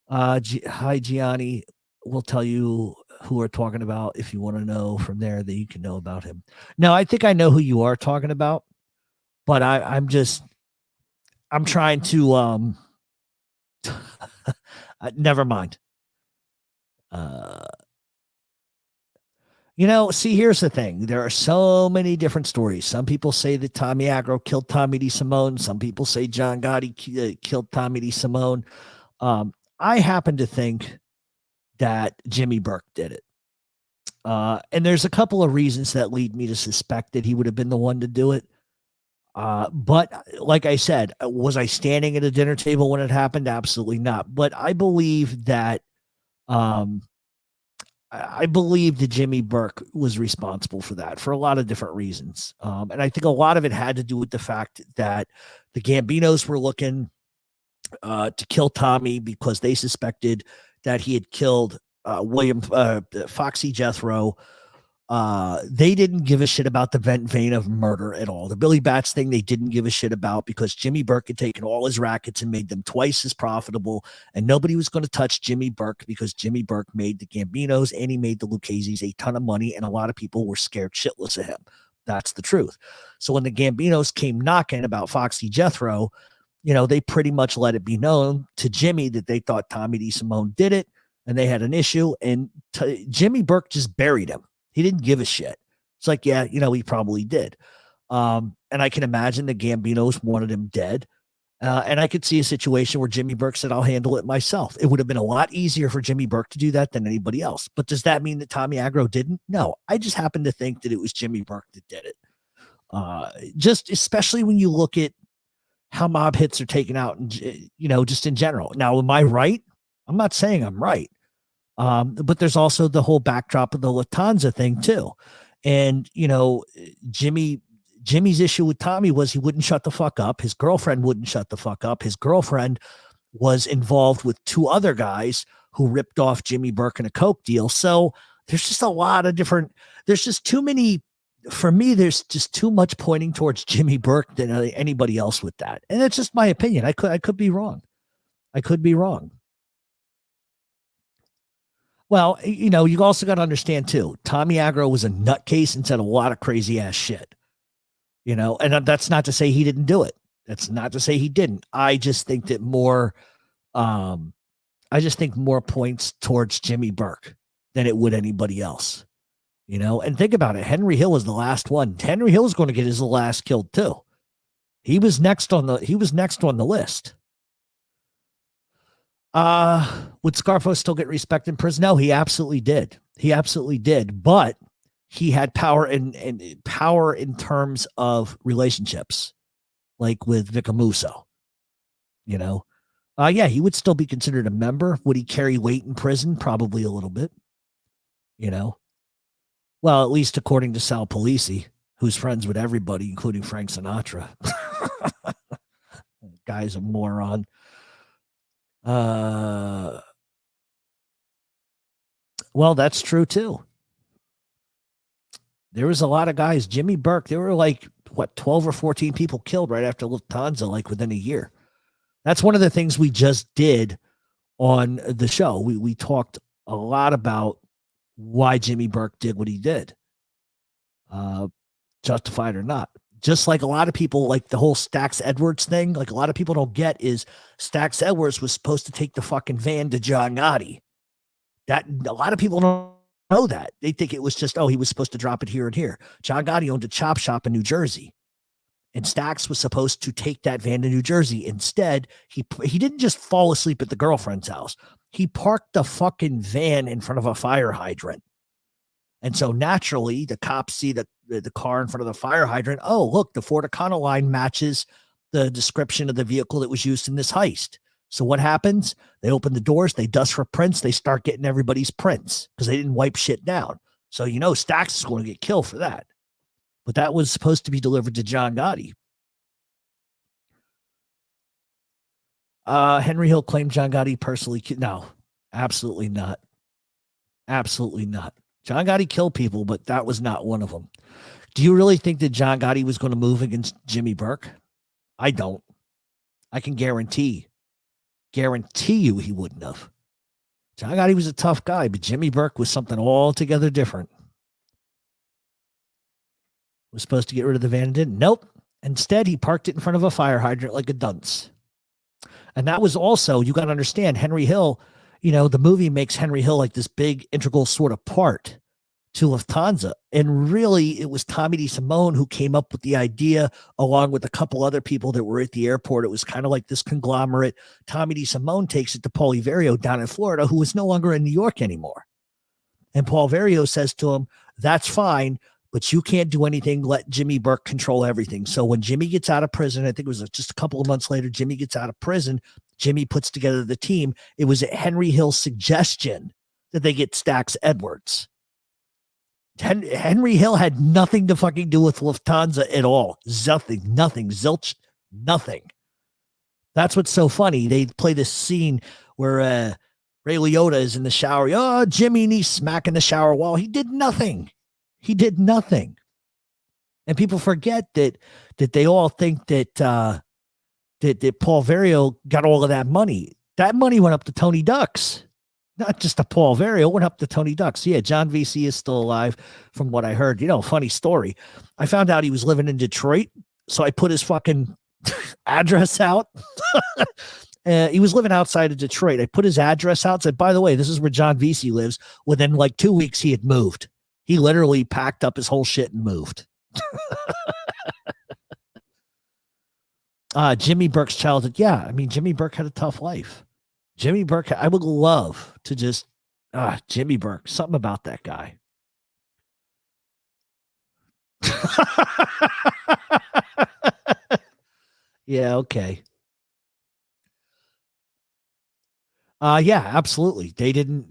Hi, Gianni. We'll tell you who we're talking about if you want to know from there that you can know about him. Now, I think I know who you are talking about, but I'm trying to never mind. See, here's the thing. There are so many different stories. Some people say that Tommy Agro killed Tommy DeSimone. Some people say John Gotti killed Tommy DeSimone. I happen to think that Jimmy Burke did it. And there's a couple of reasons that lead me to suspect that he would have been the one to do it. But like I said, was I standing at a dinner table when it happened? Absolutely not. But I believe that Jimmy Burke was responsible for that for a lot of different reasons. And I think a lot of it had to do with the fact that the Gambinos were looking to kill Tommy because they suspected that he had killed Foxy Jethro. They didn't give a shit about the vein of murder at all. The Billy Bats thing, they didn't give a shit about because Jimmy Burke had taken all his rackets and made them twice as profitable. And nobody was going to touch Jimmy Burke because Jimmy Burke made the Gambinos and he made the Lucchese's a ton of money. And a lot of people were scared shitless of him. That's the truth. So when the Gambinos came knocking about Foxy Jethro, they pretty much let it be known to Jimmy that they thought Tommy DeSimone did it and they had an issue. And Jimmy Burke just buried him. He didn't give a shit. It's like, yeah, he probably did. And I can imagine the Gambinos wanted him dead. And I could see a situation where Jimmy Burke said, I'll handle it myself. It would have been a lot easier for Jimmy Burke to do that than anybody else. But does that mean that Tommy Agro didn't? No, I just happen to think that it was Jimmy Burke that did it. Just especially when you look at how mob hits are taken out, and just in general. Now, am I right? I'm not saying I'm right. But there's also the whole backdrop of the Lufthansa thing too. And, Jimmy's issue with Tommy was he wouldn't shut the fuck up. His girlfriend wouldn't shut the fuck up. His girlfriend was involved with 2 other guys who ripped off Jimmy Burke in a coke deal. So there's just a lot of there's just too many, for me, there's just too much pointing towards Jimmy Burke than anybody else with that. And it's just my opinion. I could be wrong. I could be wrong. Well, you also got to understand too, Tommy Agro was a nutcase and said a lot of crazy ass shit, and that's not to say he didn't do it. That's not to say he didn't. I just think that more points towards Jimmy Burke than it would anybody else. And think about it. Henry Hill was the last one. Henry Hill is going to get his last killed too. He was next on the list. Would Scarfo still get respect in prison? No, he absolutely did. But he had power in terms of relationships, like with Vicamuso. Yeah, he would still be considered a member. Would he carry weight in prison? Probably a little bit. Well, at least according to Sal Polisi, who's friends with everybody, including Frank Sinatra. Guy's a moron. Well, that's true too. There was a lot of guys. Jimmy Burke, there were 12 or 14 people killed right after Lufthansa, within a year. That's one of the things we just did on the show. We talked a lot about why Jimmy Burke did what he did, justified or not. Just like a lot of people, like the whole Stax Edwards thing, like a lot of people don't get is Stax Edwards was supposed to take the fucking van to John Gotti. That a lot of people don't know that. They think it was just, he was supposed to drop it here and here. John Gotti owned a chop shop in New Jersey, and Stax was supposed to take that van to New Jersey. Instead, he didn't just fall asleep at the girlfriend's house. He parked the fucking van in front of a fire hydrant. And so naturally, the cops see the car in front of the fire hydrant. Oh, look, the Ford Econoline matches the description of the vehicle that was used in this heist. So what happens? They open the doors, they dust for prints, they start getting everybody's prints because they didn't wipe shit down. So Stax is going to get killed for that. But that was supposed to be delivered to John Gotti. Henry Hill claimed John Gotti personally. No, absolutely not. Absolutely not. John Gotti killed people, but that was not one of them. Do you really think that John Gotti was going to move against Jimmy Burke? I don't. I can guarantee you he wouldn't have. John Gotti was a tough guy, but Jimmy Burke was something altogether different. Was supposed to get rid of the van and didn't. Nope. Instead, he parked it in front of a fire hydrant like a dunce. And that was also, you got to understand, Henry Hill, the movie makes Henry Hill like this big integral sort of part to Lufthansa. And really, it was Tommy DeSimone who came up with the idea, along with a couple other people that were at the airport. It was kind of like this conglomerate. Tommy DeSimone takes it to Paul Verio down in Florida, who was no longer in New York anymore. And Paul Verio says to him, that's fine, but you can't do anything. Let Jimmy Burke control everything. So when Jimmy gets out of prison, I think it was just a couple of months later, Jimmy gets out of prison. Jimmy puts together the team. It was at Henry Hill's suggestion that they get Stax Edwards. Henry Hill had nothing to fucking do with Lufthansa at all. Nothing, zilch, nothing. That's what's so funny. They play this scene where Ray Liotta is in the shower. Oh, Jimmy, and he's smacking the shower wall. He did nothing. And people forget that they all think that that Paul Verio got all of that money. That money went up to Tony Ducks. Not just to Paul Verio, went up to Tony Ducks. Yeah, John VC is still alive from what I heard. Funny story. I found out he was living in Detroit, so I put his fucking address out. He was living outside of Detroit. I put his address out, said, by the way, this is where John VC lives. Within 2 weeks, he had moved. He literally packed up his whole shit and moved. Jimmy Burke's childhood. Yeah, Jimmy Burke had a tough life. Jimmy Burke, I would love to just, Jimmy Burke, something about that guy. Yeah, okay. Yeah, absolutely. And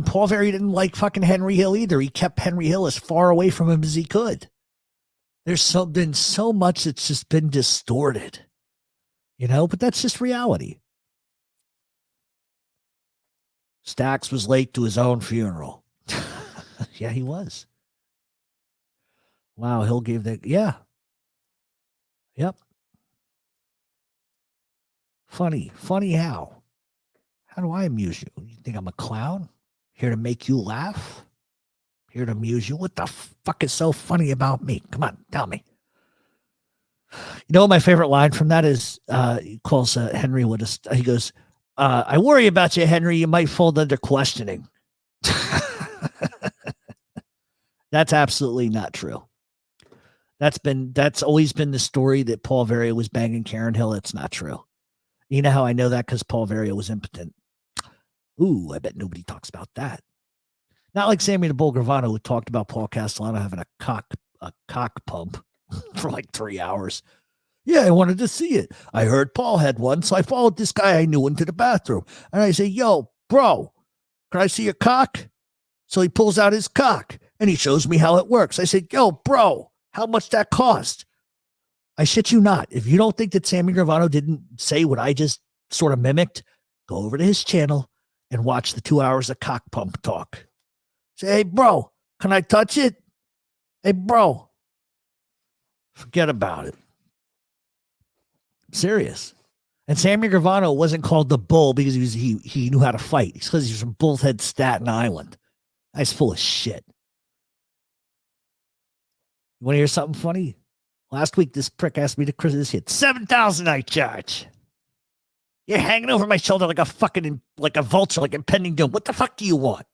Paul Verio didn't like fucking Henry Hill either. He kept Henry Hill as far away from him as he could. There's been so much that's just been distorted, but that's just reality. Stax was late to his own funeral. Yeah, he was. Wow, Hill gave that. Yeah. Yep. Funny how? How do I amuse you? You think I'm a clown? Here to make you laugh? Here to amuse you? What the fuck is so funny about me? Come on, tell me. You know what my favorite line from that is? He calls Henry he goes, I worry about you, Henry. You might fold under questioning. That's absolutely not true. That's always been the story that Paul Vario was banging Karen Hill. It's not true. You know how I know that? Because Paul Vario was impotent. Ooh, I bet nobody talks about that. Not like Sammy the Bull Gravano, who talked about Paul Castellano having a cock pump for like 3 hours. Yeah, I wanted to see it. I heard Paul had one, so I followed this guy I knew into the bathroom. And I say, yo, bro, can I see your cock? So he pulls out his cock, and he shows me how it works. I said, yo, bro, how much that cost? I shit you not. If you don't think that Sammy Gravano didn't say what I just sort of mimicked, go over to his channel and watch the 2 hours of cock pump talk. Say, hey, bro, can I touch it? Hey, bro. Forget about it. I'm serious. And Sammy Gravano wasn't called the Bull because he knew how to fight. It's because he's from Bullhead, Staten Island. That's full of shit. You want to hear something funny? Last week, this prick asked me to cruise this hit. $7,000 I charge. You're hanging over my shoulder like a vulture, like impending doom. What the fuck do you want?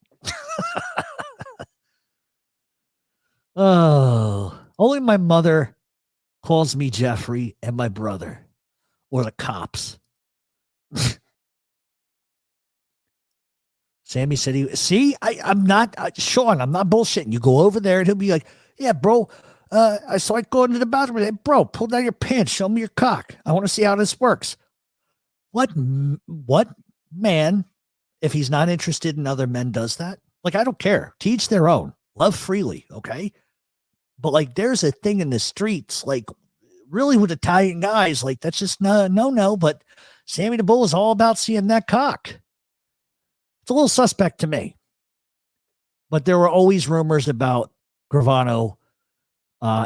Oh, only my mother calls me Jeffrey and my brother, or the cops. Sammy said I'm not, Sean, I'm not bullshitting. You go over there and he'll be like, yeah, bro, I saw it go into the bathroom. Hey, bro, pull down your pants. Show me your cock. I want to see how this works. What man, if he's not interested in other men, does that? Like, I don't care. Teach their own. Love freely, okay? But, like, there's a thing in the streets, like, really with Italian guys, like, that's just no. But Sammy the Bull is all about seeing that cock. It's a little suspect to me. But there were always rumors about Gravano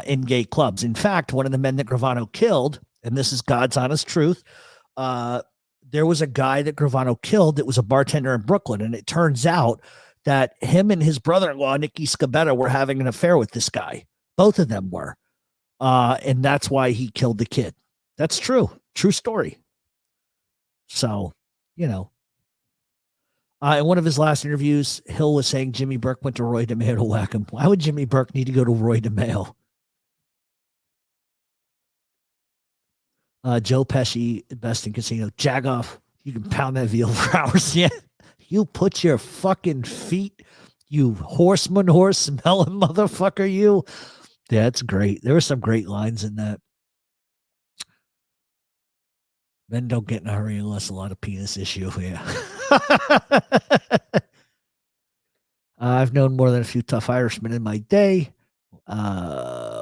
in gay clubs. In fact, one of the men that Gravano killed, and this is God's honest truth, there was a guy that Gravano killed that was a bartender in Brooklyn. And it turns out that him and his brother-in-law, Nicky Scabetta, were having an affair with this guy. Both of them were. And that's why he killed the kid. That's true. True story. So, you know. In one of his last interviews, Hill was saying Jimmy Burke went to Roy DeMeo to whack him. Why would Jimmy Burke need to go to Roy DeMeo? Joe Pesci, Best in Casino. Jagoff, you can pound that veal for hours. Yeah. You put your fucking feet, you horse smelling motherfucker, you. Yeah, that's great. There were some great lines in that. Men don't get in a hurry unless a lot of penis issue. Yeah. I've known more than a few tough Irishmen in my day.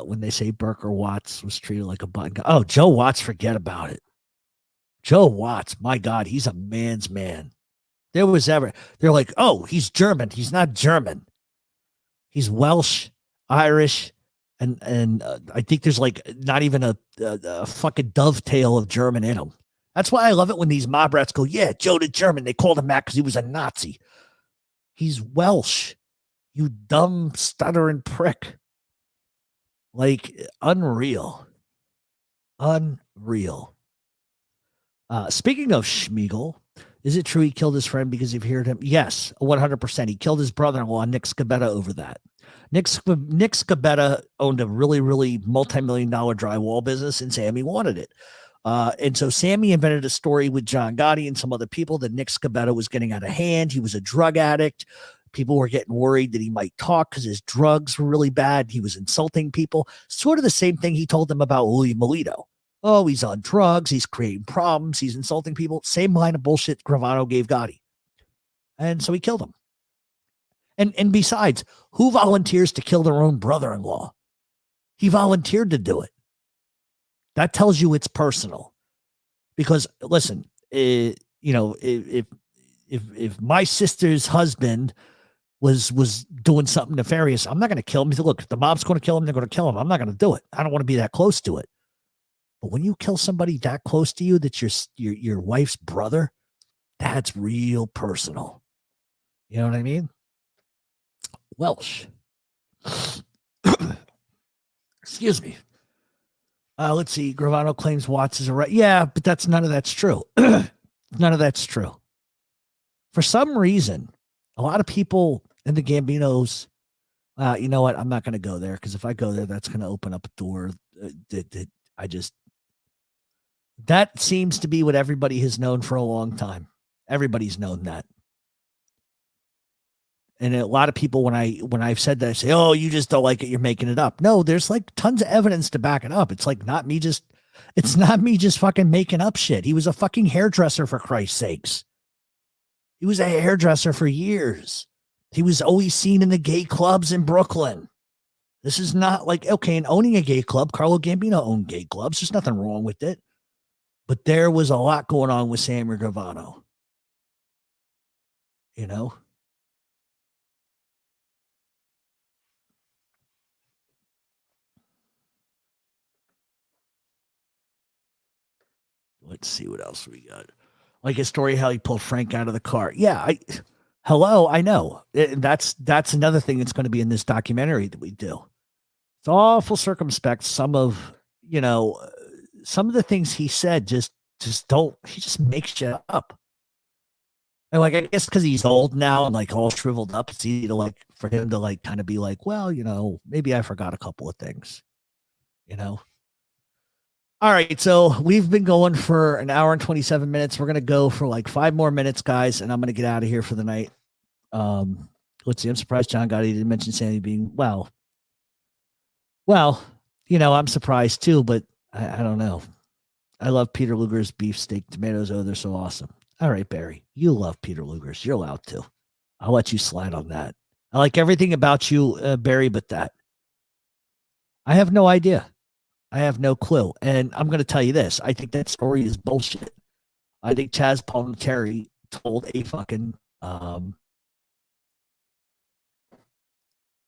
When they say Burke or Watts was treated like a button guy. Oh, Joe Watts, forget about it. Joe Watts, my God, he's a man's man. They're like, oh, he's German. He's not German. He's Welsh, Irish, and I think there's like not even a fucking dovetail of German in him. That's why I love it when these mob rats go, yeah, Joe the German. They called him that because he was a Nazi. He's Welsh, you dumb stuttering prick. Like, unreal. Unreal. Speaking of Schmiegel, is it true he killed his friend because he heard him? Yes, 100%. He killed his brother-in-law, Nick Scabetta, over that. Nick Scabetta owned a really, really multi-million-dollar drywall business, and Sammy wanted it. And so Sammy invented a story with John Gotti and some other people that Nick Scabetta was getting out of hand. He was a drug addict. People were getting worried that he might talk because his drugs were really bad. He was insulting people. Sort of the same thing he told them about Louis Melito. Oh, he's on drugs. He's creating problems. He's insulting people. Same line of bullshit Gravano gave Gotti. And so he killed him. And besides, who volunteers to kill their own brother-in-law? He volunteered to do it. That tells you it's personal. Because listen, if my sister's husband was doing something nefarious, I'm not going to kill him. He said, look, if the mob's going to kill him, they're going to kill him. I'm not going to do it. I don't want to be that close to it. But when you kill somebody that close to you, that's your wife's brother, that's real personal. You know what I mean? Welsh. Excuse me. Let's see. Gravano claims Watts is a right. Yeah, but none of that's true. None of that's true. For some reason, a lot of people in the Gambinos, you know what? I'm not going to go there because if I go there, that's going to open up a door that seems to be what everybody has known for a long time. Everybody's known that. And a lot of people, when I've said that, I say, "Oh, you just don't like it. You're making it up." No, there's like tons of evidence to back it up. It's not me just fucking making up shit. He was a fucking hairdresser, for Christ's sakes. He was a hairdresser for years. He was always seen in the gay clubs in Brooklyn. This is not like, okay, and owning a gay club, Carlo Gambino owned gay clubs. There's nothing wrong with it. But there was a lot going on with Sammy Gravano. You know? Let's see what else we got. Like a story how he pulled Frank out of the car. Yeah, I know. That's another thing that's going to be in this documentary that we do. It's awful circumspect. Some of the things he said he just makes shit up. And like, I guess because he's old now and like all shriveled up, it's easy to for him to kind of be like, well, maybe I forgot a couple of things, All right, so we've been going for an hour and 27 minutes. We're gonna go for like 5 more minutes, guys, and I'm gonna get out of here for the night. Let's see. I'm surprised John Gotti didn't mention Sammy being well. I'm surprised too, but I don't know. I love Peter Luger's beefsteak tomatoes. Oh, they're so awesome. All right, Barry, you love Peter Luger's. You're allowed to. I'll let you slide on that. I like everything about you, Barry, but that. I have no idea. I have no clue. And I'm going to tell you this. I think that story is bullshit. I think Chaz Palminteri told a fucking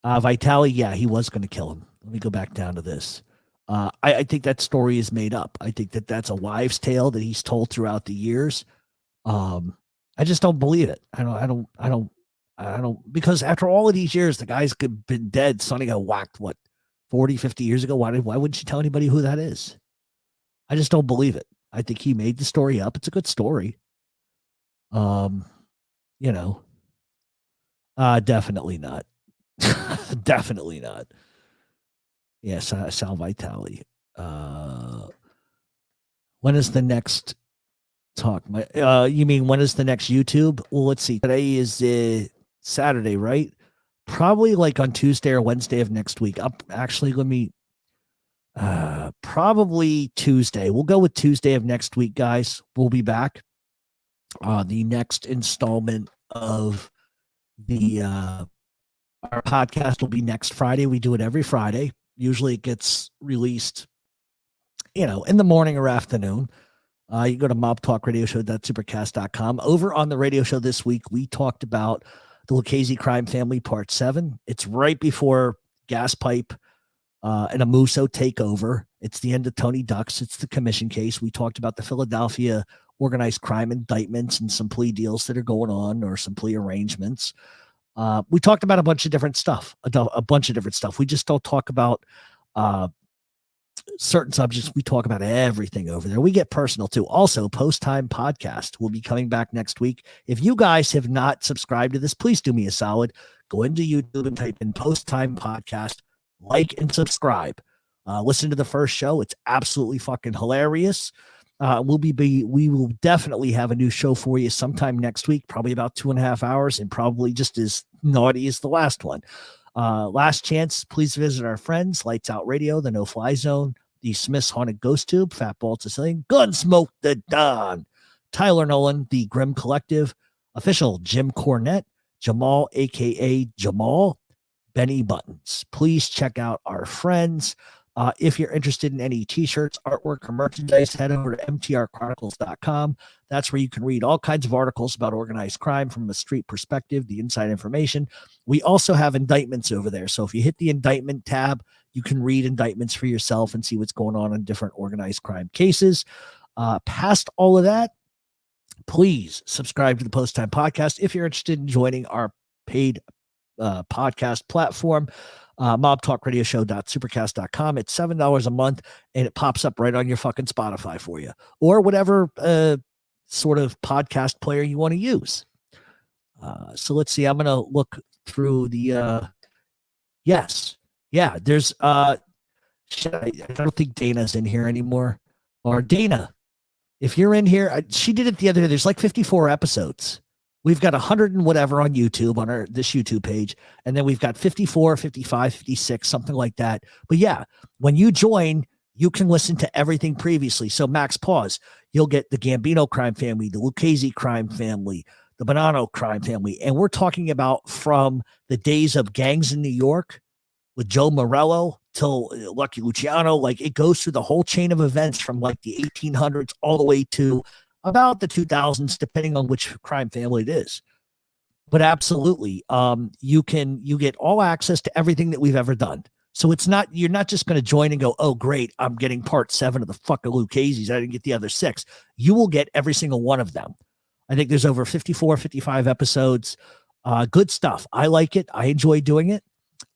Vitali, yeah, he was going to kill him. Let me go back down to this. I think that story is made up. I think that's a wives' tale that he's told throughout the years. I just don't believe it. I don't, because after all of these years, the guy's been dead. Sonny got whacked, 40, 50 years ago? Why wouldn't you tell anybody who that is? I just don't believe it. I think he made the story up. It's a good story. Definitely not. Definitely not. Yes, Sal Vitali. When is the next talk? You mean when is the next YouTube? Well, let's see. Today is Saturday, right? Probably like on Tuesday or Wednesday of next week. Probably Tuesday. We'll go with Tuesday of next week, guys. We'll be back. The next installment of our podcast will be next Friday. We do it every Friday. Usually it gets released, in the morning or afternoon. You can go to mobtalkradioshow.supercast.com. Over on the radio show this week, we talked about the Lucchese Crime Family Part 7. It's right before Gas Pipe and a Musso takeover. It's the end of Tony Ducks. It's the commission case. We talked about the Philadelphia organized crime indictments and some plea deals that are going on, or some plea arrangements. We talked about a bunch of different stuff, We just don't talk about certain subjects. We talk about everything over there. We get personal too. Also, Post Time Podcast will be coming back next week. If you guys have not subscribed to this, please do me a solid. Go into YouTube and type in Post Time Podcast, like and subscribe. Listen to the first show. It's absolutely fucking hilarious. We will definitely have a new show for you sometime next week, probably about 2.5 hours, and probably just as naughty as the last one. Last chance, please visit our friends, Lights Out Radio, The No Fly Zone, The Smith's Haunted Ghost Tube, Fat Ball Sicilian, Gunsmoke the Don, Tyler Nolan, The Grim Collective, Official Jim Cornette, Jamal, aka Jamal, Benny Buttons. Please check out our friends. If you're interested in any t-shirts, artwork, or merchandise, head over to mtrchronicles.com. That's where you can read all kinds of articles about organized crime from a street perspective, the inside information. We also have indictments over there. So if you hit the indictment tab, you can read indictments for yourself and see what's going on in different organized crime cases. Past all of that, please subscribe to the Post Time Podcast if you're interested in joining our paid podcast platform. mobtalkradioshow.supercast.com. It's $7 a month, and it pops up right on your fucking Spotify for you, or whatever sort of podcast player you want to use. So let's see. I'm going to look through the yes. Yeah, there's I don't think Dana's in here anymore. Or Dana, if you're in here, she did it the other day. There's like 54 episodes. We've got 100 and whatever on YouTube, on this YouTube page. And then we've got 54, 55, 56, something like that. But yeah, when you join, you can listen to everything previously. So Max, pause. You'll get the Gambino crime family, the Lucchese crime family, the Bonanno crime family. And we're talking about from the days of Gangs in New York with Joe Morello till Lucky Luciano. Like, it goes through the whole chain of events from like the 1800s all the way to about the 2000s, depending on which crime family it is. But absolutely, you get all access to everything that we've ever done. So you're not just going to join and go, oh, great, I'm getting part 7 of the fucking Lucchese's. I didn't get the other 6. You will get every single one of them. I think there's over 54, 55 episodes. Good stuff. I like it. I enjoy doing it.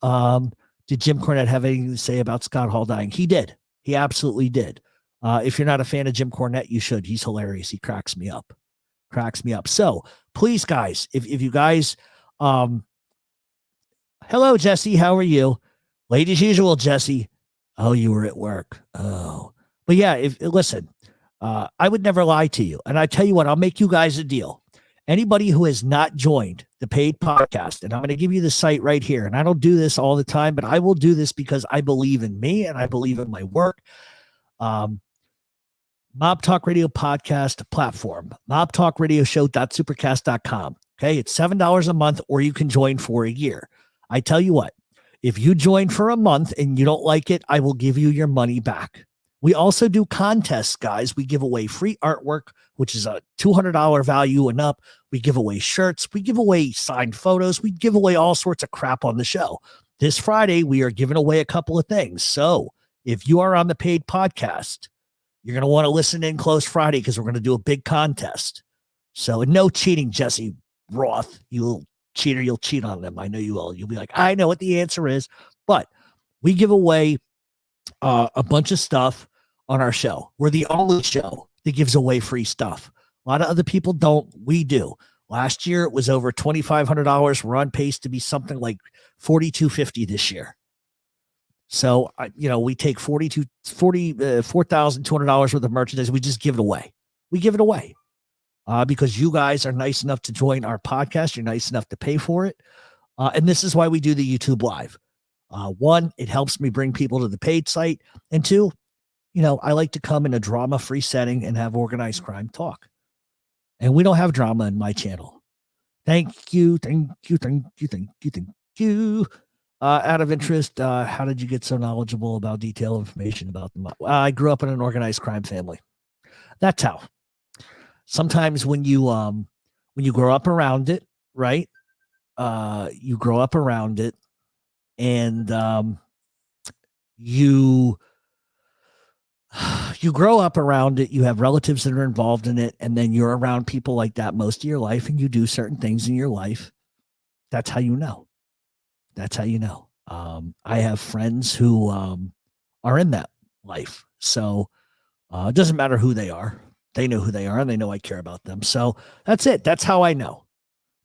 Did Jim Cornette have anything to say about Scott Hall dying? He did. He absolutely did. If you're not a fan of Jim Cornette, you should. He's hilarious. He cracks me up. So please, guys, if you guys, hello, Jesse. How are you? Late as usual, Jesse. Oh, you were at work. Oh, but yeah, listen, I would never lie to you. And I tell you what, I'll make you guys a deal. Anybody who has not joined the paid podcast, and I'm going to give you the site right here. And I don't do this all the time, but I will do this because I believe in me and I believe in my work. Mob Talk Radio podcast platform, mobtalkradioshow.supercast.com. Okay. It's $7 a month, or you can join for a year. I tell you what, if you join for a month and you don't like it, I will give you your money back. We also do contests, guys. We give away free artwork, which is a $200 value and up. We give away shirts. We give away signed photos. We give away all sorts of crap on the show. This Friday, we are giving away a couple of things. So if you are on the paid podcast, you're going to want to listen in close Friday, because we're going to do a big contest. So no cheating, Jesse Roth. You little cheater. You'll cheat on them. I know you will. You'll be like, I know what the answer is. But we give away a bunch of stuff on our show. We're the only show that gives away free stuff. A lot of other people don't. We do. Last year, it was over $2,500. We're on pace to be something like $4,250 this year. So, we take $4,200 worth of merchandise. We just give it away. We give it away because you guys are nice enough to join our podcast. You're nice enough to pay for it. And this is why we do the YouTube Live. One, it helps me bring people to the paid site. And two, I like to come in a drama-free setting and have organized crime talk. And we don't have drama in my channel. Thank you. Out of interest, how did you get so knowledgeable about detailed information about them? I grew up in an organized crime family. That's how. Sometimes when you grow up around it, right? You grow up around it, and you grow up around it. You have relatives that are involved in it, and then you're around people like that most of your life, and you do certain things in your life. That's how you know. That's how you know. I have friends who are in that life. So it doesn't matter who they are. They know who they are, and they know I care about them. So that's it. That's how I know.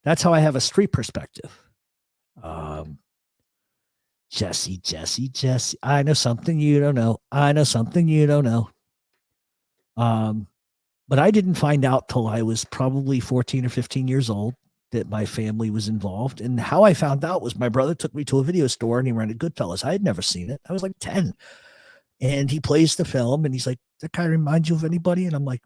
That's how I have a street perspective. Jesse. I know something you don't know. But I didn't find out till I was probably 14 or 15 years old that my family was involved. And how I found out was my brother took me to a video store and he rented Goodfellas. I had never seen it. I was like 10. And he plays the film and he's like, that guy reminds you of anybody? And I'm like,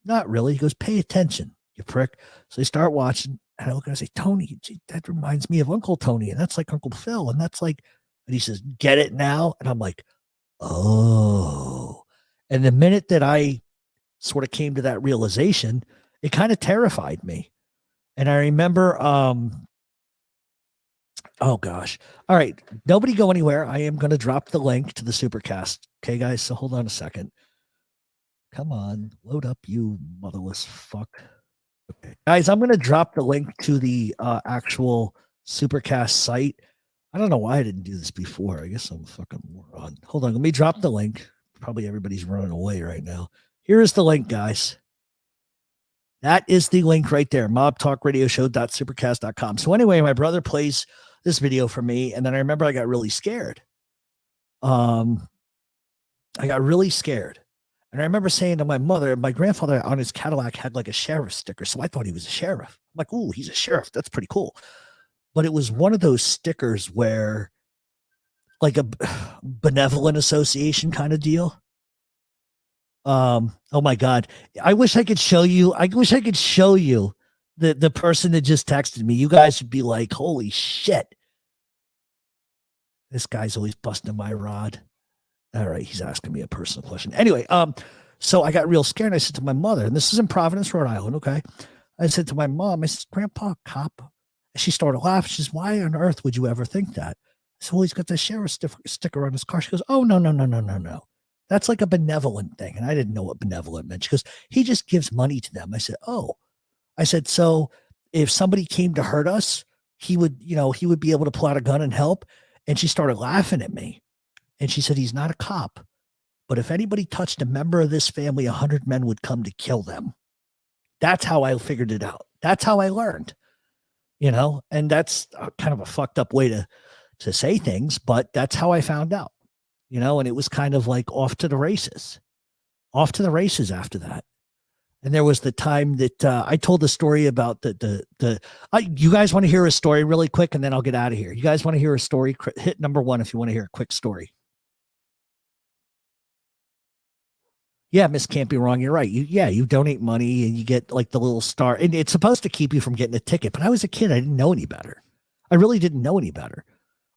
not really. He goes, pay attention, you prick. So I start watching and I look and I say, Tony, gee, that reminds me of Uncle Tony. And that's like Uncle Phil. And that's like, and he says, get it now? And I'm like, oh. And the minute that I sort of came to that realization, it kind of terrified me. And I remember, oh gosh. All right. Nobody go anywhere. I am going to drop the link to the Supercast. Okay, guys. So hold on a second. Come on. Load up, you motherless fuck. Okay. Guys, I'm going to drop the link to the actual Supercast site. I don't know why I didn't do this before. I guess I'm a fucking moron. Hold on. Let me drop the link. Probably everybody's running away right now. Here is the link, guys. That is the link right there. mobtalkradioshow.supercast.com. So anyway, my brother plays this video for me. And then I remember I got really scared. I got really scared. And I remember saying to my mother, my grandfather on his Cadillac had like a sheriff sticker. So I thought he was a sheriff. I'm like, ooh, he's a sheriff. That's pretty cool. But it was one of those stickers where like a benevolent association kind of deal. Oh my God. I wish I could show you. I wish I could show you the person that just texted me. You guys would be like, holy shit. This guy's always busting my rod. All right. He's asking me a personal question. Anyway, so I got real scared. And I said to my mother, and this is in Providence, Rhode Island. Okay. I said to my mom, I said, Grandpa, cop. She started laughing. She says, why on earth would you ever think that? I said, well, he's got the sheriff sticker on his car. She goes, oh, no. That's like a benevolent thing. And I didn't know what benevolent meant. She goes, he just gives money to them. I said, oh. I said, so if somebody came to hurt us, he would be able to pull out a gun and help. And she started laughing at me. And she said, he's not a cop. But if anybody touched a member of this family, 100 men would come to kill them. That's how I figured it out. That's how I learned. And that's kind of a fucked up way to say things, but that's how I found out, and it was kind of like off to the races after that. And there was the time that I told the story about you guys want to hear a story really quick, and then I'll get out of here. You guys want to hear a story? Hit number 1 if you want to hear a quick story. Yeah, Miss Can't Be Wrong. You're right. You donate money and you get like the little star, and it's supposed to keep you from getting a ticket. But I was a kid. I didn't know any better. I really didn't know any better.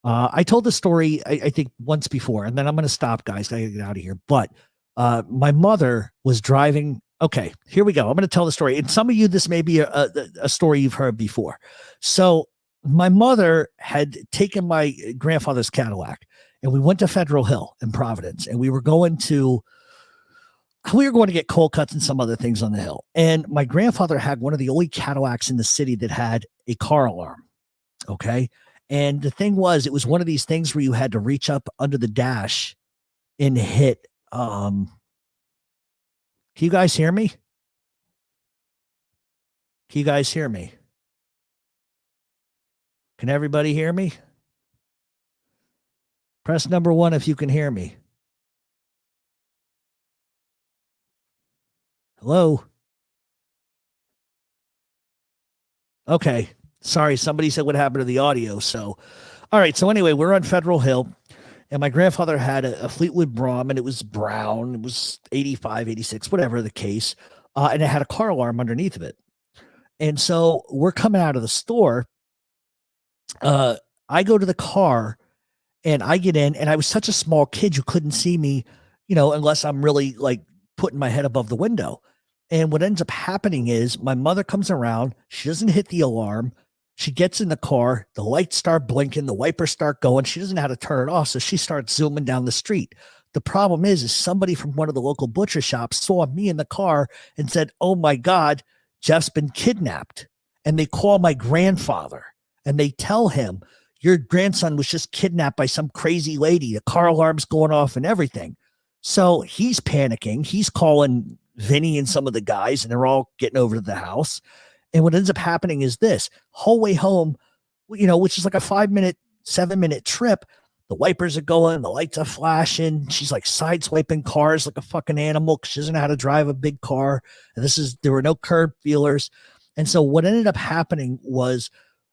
I told the story, I think once before, and then I'm going to stop, guys. I got to get out of here. But my mother was driving. Okay, here we go. I'm going to tell the story. And some of you, this may be a story you've heard before. So my mother had taken my grandfather's Cadillac, and we went to Federal Hill in Providence, and we were going to get cold cuts and some other things on the hill. And my grandfather had one of the only Cadillacs in the city that had a car alarm. Okay. And the thing was, it was one of these things where you had to reach up under the dash and hit. Can you guys hear me? Can you guys hear me? Can everybody hear me? Press number 1 if you can hear me. Hello? Okay. Sorry, somebody said what happened to the audio. So, all right. So anyway, we're on Federal Hill, and my grandfather had a Fleetwood Brougham, and it was brown. It was 85, 86, whatever the case. And it had a car alarm underneath of it. And so we're coming out of the store. I go to the car, and I get in, and I was such a small kid, you couldn't see me, unless I'm really like putting my head above the window. And what ends up happening is my mother comes around. She doesn't hit the alarm. She gets in the car. The lights start blinking. The wipers start going. She doesn't know how to turn it off. So she starts zooming down the street. The problem is somebody from one of the local butcher shops saw me in the car and said, oh my God, Jeff's been kidnapped. And they call my grandfather and they tell him, your grandson was just kidnapped by some crazy lady. The car alarm's going off and everything. So he's panicking. He's calling Vinny and some of the guys, and they're all getting over to the house. And what ends up happening is this whole way home, which is like a 7-minute trip. The wipers are going, the lights are flashing. She's like sideswiping cars like a fucking animal because she doesn't know how to drive a big car. And there were no curb feelers. And so what ended up happening was,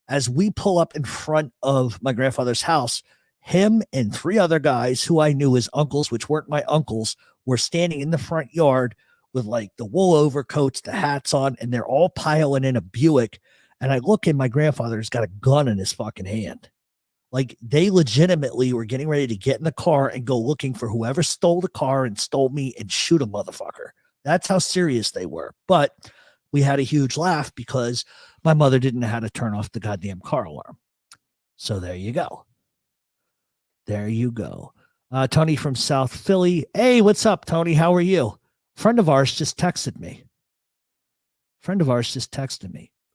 as we pull up in front of my grandfather's house, him and 3 other guys who I knew as uncles, which weren't my uncles, were standing in the front yard with like the wool overcoats, the hats on, and they're all piling in a Buick. And I look, and my grandfather's got a gun in his fucking hand. Like, they legitimately were getting ready to get in the car and go looking for whoever stole the car and stole me and shoot a motherfucker. That's how serious they were. But we had a huge laugh because my mother didn't know how to turn off the goddamn car alarm. So there you go. There you go. Tony from South Philly. Hey, what's up, Tony? How are you? Friend of ours just texted me.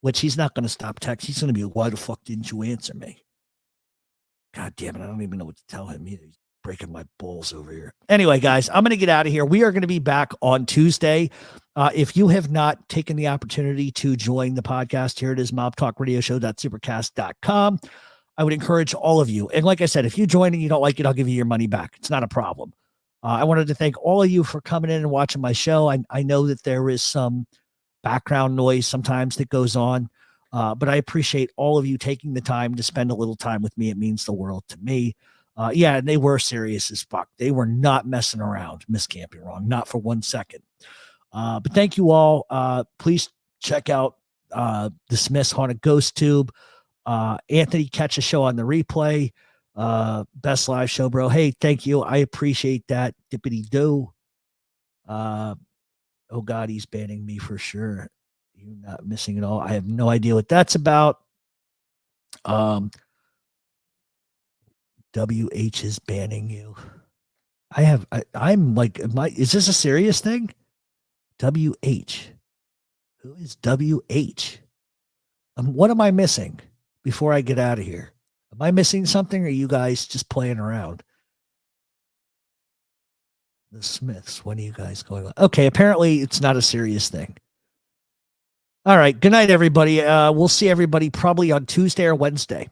Which he's not going to stop texting. He's going to be, why the fuck didn't you answer me? God damn it. I don't even know what to tell him either. He's breaking my balls over here. Anyway, guys, I'm going to get out of here. We are going to be back on Tuesday. If you have not taken the opportunity to join the podcast, here it is, mobtalkradioshow.supercast.com. I would encourage all of you. And like I said, if you join and you don't like it, I'll give you your money back. It's not a problem. I wanted to thank all of you for coming in and watching my show. I know that there is some background noise sometimes that goes on, but I appreciate all of you taking the time to spend a little time with me. It means the world to me. Yeah, and they were serious as fuck. They were not messing around. Miss can't be wrong. Not for 1 second. But thank you all. Please check out the Smiths Haunted Ghost Tube. Anthony, catch a show on the replay. Best live show, bro. Hey, thank you. I appreciate that. Dippity do. Oh God, he's banning me for sure. You're not missing it all. I have no idea what that's about. WH is banning you. I'm like, is this a serious thing? WH. Who is WH? What am I missing before I get out of here? Am I missing something, or are you guys just playing around? The Smiths, when are you guys going on? Okay, apparently it's not a serious thing. All right, good night, everybody. We'll see everybody probably on Tuesday or Wednesday.